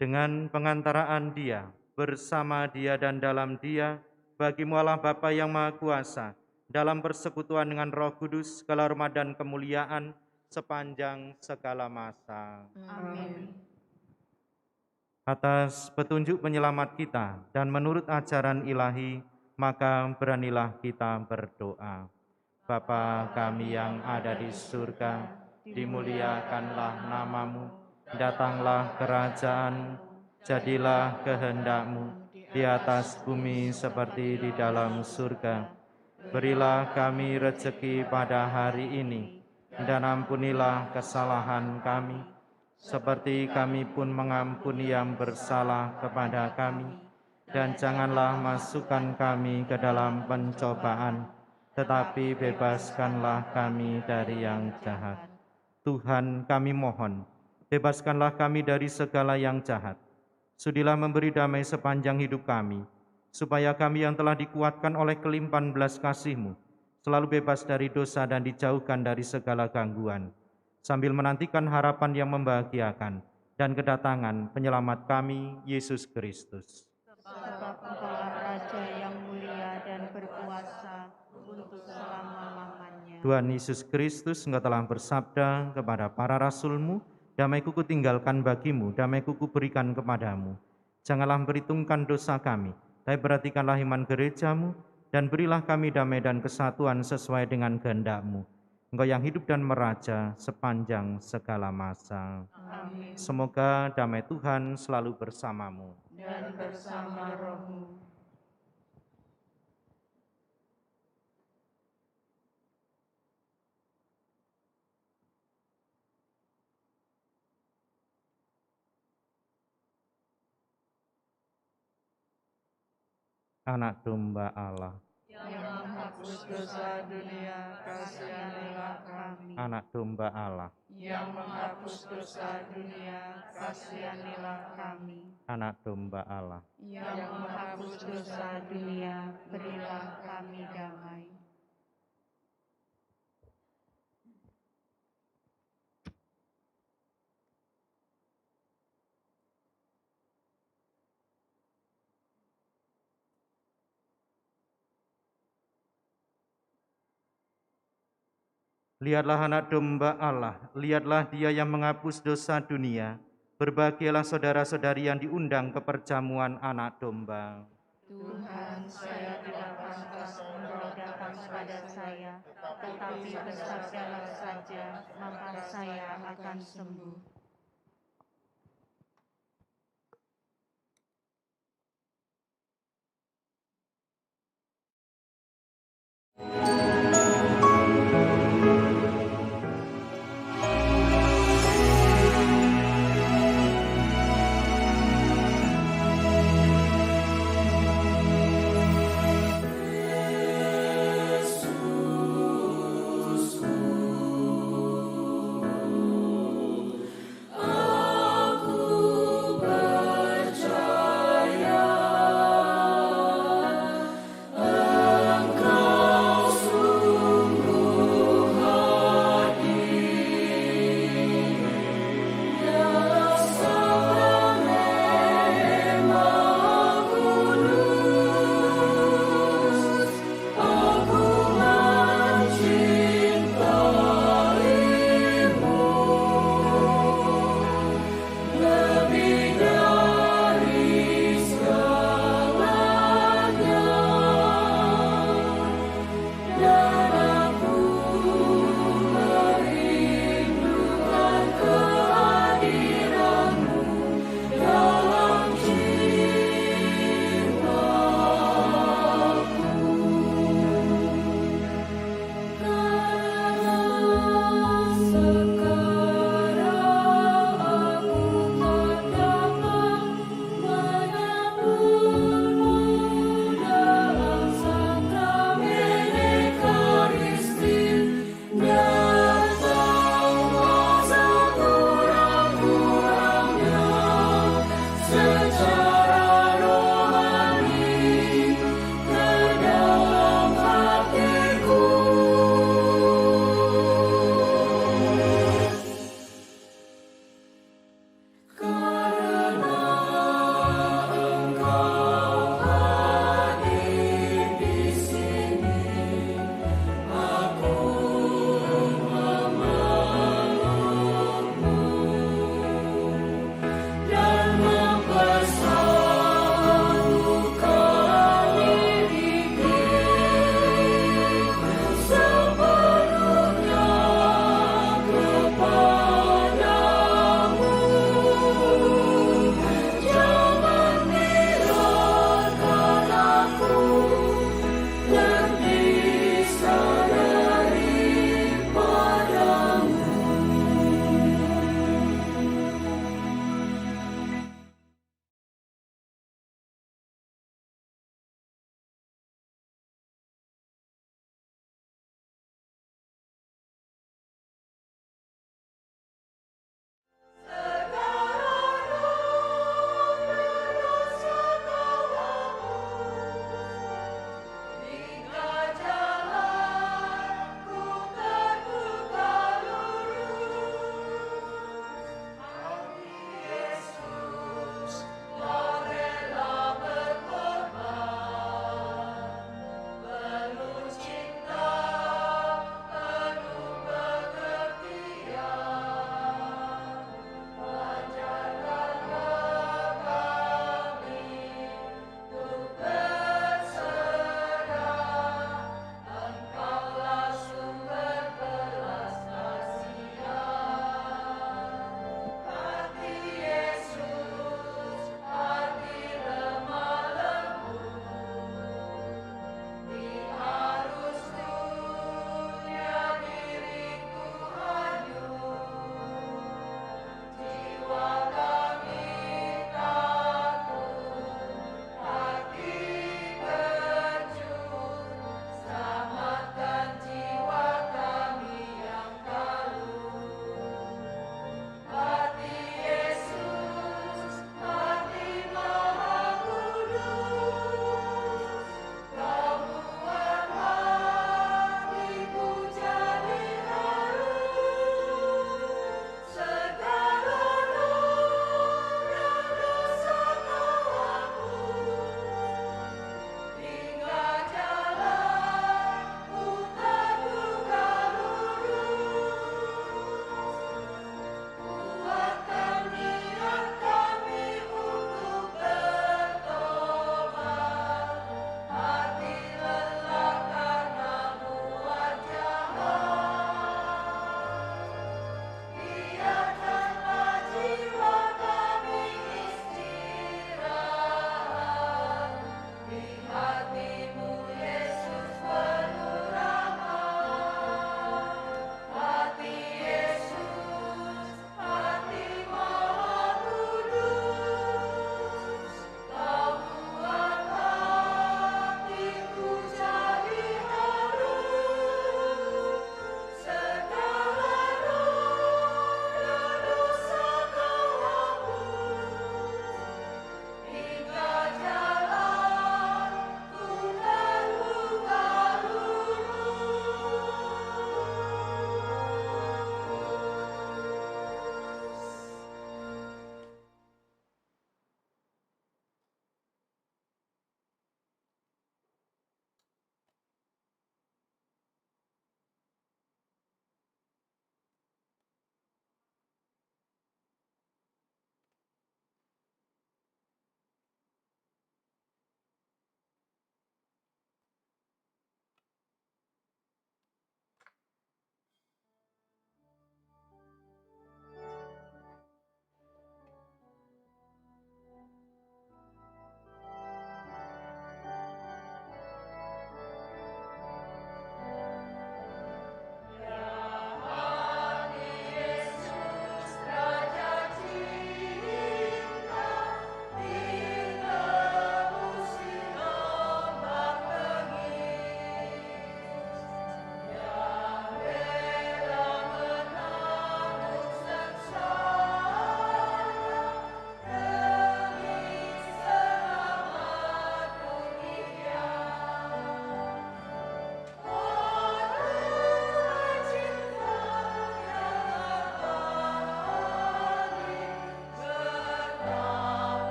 Dengan pengantaraan Dia, bersama Dia dan dalam Dia, bagi-Mu Allah Bapa yang Maha Kuasa, dalam persekutuan dengan Roh Kudus, segala hormat dan kemuliaan sepanjang segala masa. Amin. Atas petunjuk penyelamat kita dan menurut ajaran ilahi, maka beranilah kita berdoa. Bapa kami yang ada di surga, dimuliakanlah nama-Mu, datanglah kerajaan-Mu, jadilah kehendak-Mu di atas bumi seperti di dalam surga. Berilah kami rezeki pada hari ini, dan ampunilah kesalahan kami, seperti kami pun mengampuni yang bersalah kepada kami. Dan janganlah masukkan kami ke dalam pencobaan, tetapi bebaskanlah kami dari yang jahat. Tuhan, kami mohon, bebaskanlah kami dari segala yang jahat. Sudilah memberi damai sepanjang hidup kami, supaya kami yang telah dikuatkan oleh kelimpahan belas kasih-Mu, selalu bebas dari dosa dan dijauhkan dari segala gangguan, sambil menantikan harapan yang membahagiakan dan kedatangan penyelamat kami, Yesus Kristus. Sebab Engkaulah Raja yang mulia dan berkuasa untuk selama-lamanya. Tuhan Yesus Kristus, Engkau telah bersabda kepada para rasul-Mu, damai-Ku kutinggalkan bagimu, damai-Ku kuberikan kepadamu. Janganlah memperhitungkan dosa kami, tapi perhatikanlah iman gereja-Mu, dan berilah kami damai dan kesatuan sesuai dengan kehendak-Mu. Engkau yang hidup dan meraja sepanjang segala masa. Amin. Semoga damai Tuhan selalu bersamamu. Dan bersama roh-Mu. Anak domba Allah, yang Maha menghapus dosa dunia, kasihanilah kami. Anak domba Allah, Yang menghapus dosa dunia, kasihanilah kami. Anak domba Allah, Yang menghapus dosa dunia, berilah kami damai. lihatlah anak domba Allah, lihatlah dia yang menghapus dosa dunia. Berbahagialah saudara-saudari yang diundang ke perjamuan anak domba. Tuhan, saya tidak pantas Engkau datang pada saya, tetapi bersabdalah saja, maka saya akan sembuh.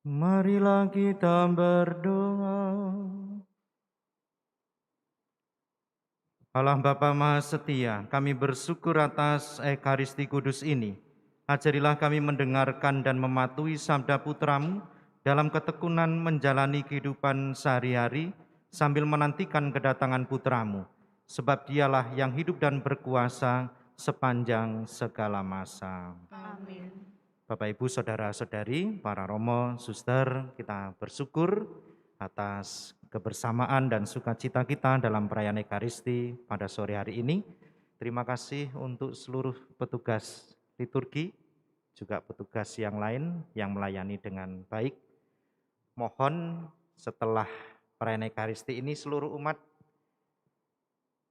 Marilah kita berdoa. Allah Bapa Maha Setia, kami bersyukur atas Ekaristi Kudus ini. Ajarilah kami mendengarkan dan mematuhi sabda Putra-Mu dalam ketekunan menjalani kehidupan sehari-hari sambil menantikan kedatangan Putra-Mu, sebab Dialah yang hidup dan berkuasa sepanjang segala masa. Amin. Bapak, Ibu, Saudara-saudari, para romo, suster, kita bersyukur atas kebersamaan dan sukacita kita dalam perayaan Ekaristi pada sore hari ini. Terima kasih untuk seluruh petugas liturgi, juga petugas yang lain yang melayani dengan baik. Mohon setelah perayaan Ekaristi ini seluruh umat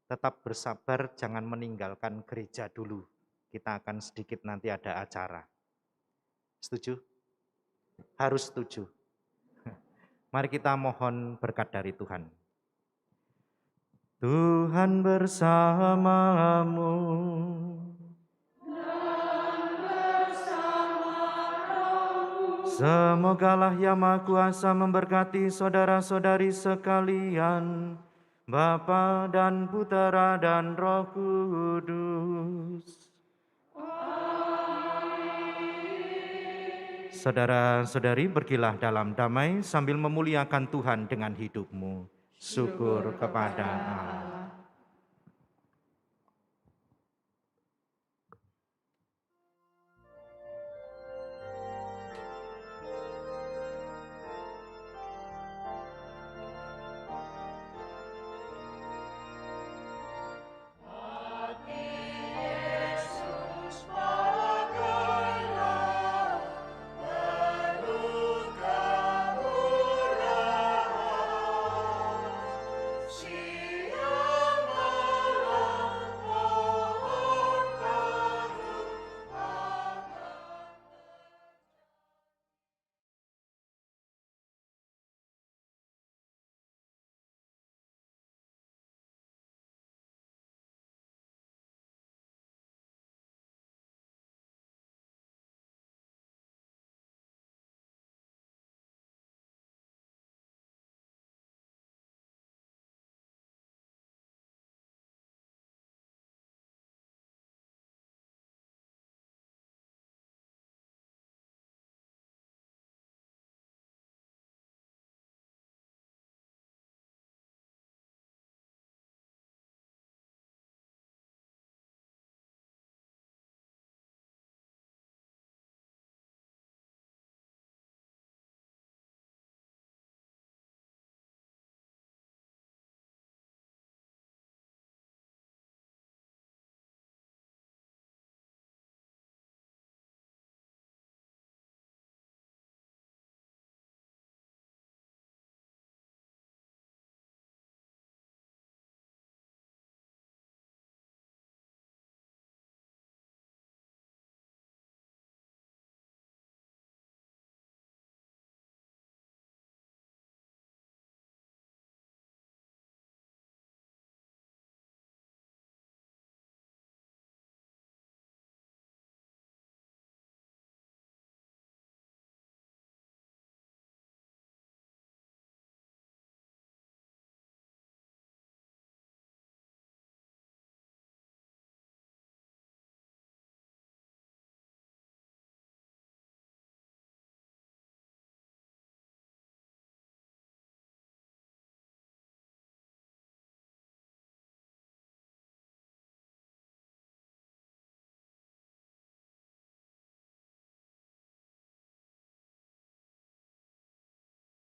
tetap bersabar, jangan meninggalkan gereja dulu. Kita akan sedikit nanti ada acara. Setuju? Harus setuju. Mari kita mohon berkat dari Tuhan. Tuhan bersamamu. Semogalah Yang Maha Kuasa memberkati saudara-saudari sekalian, Bapa dan Putera dan Roh Kudus. Saudara-saudari, pergilah dalam damai sambil memuliakan Tuhan dengan hidupmu. Syukur kepada Allah.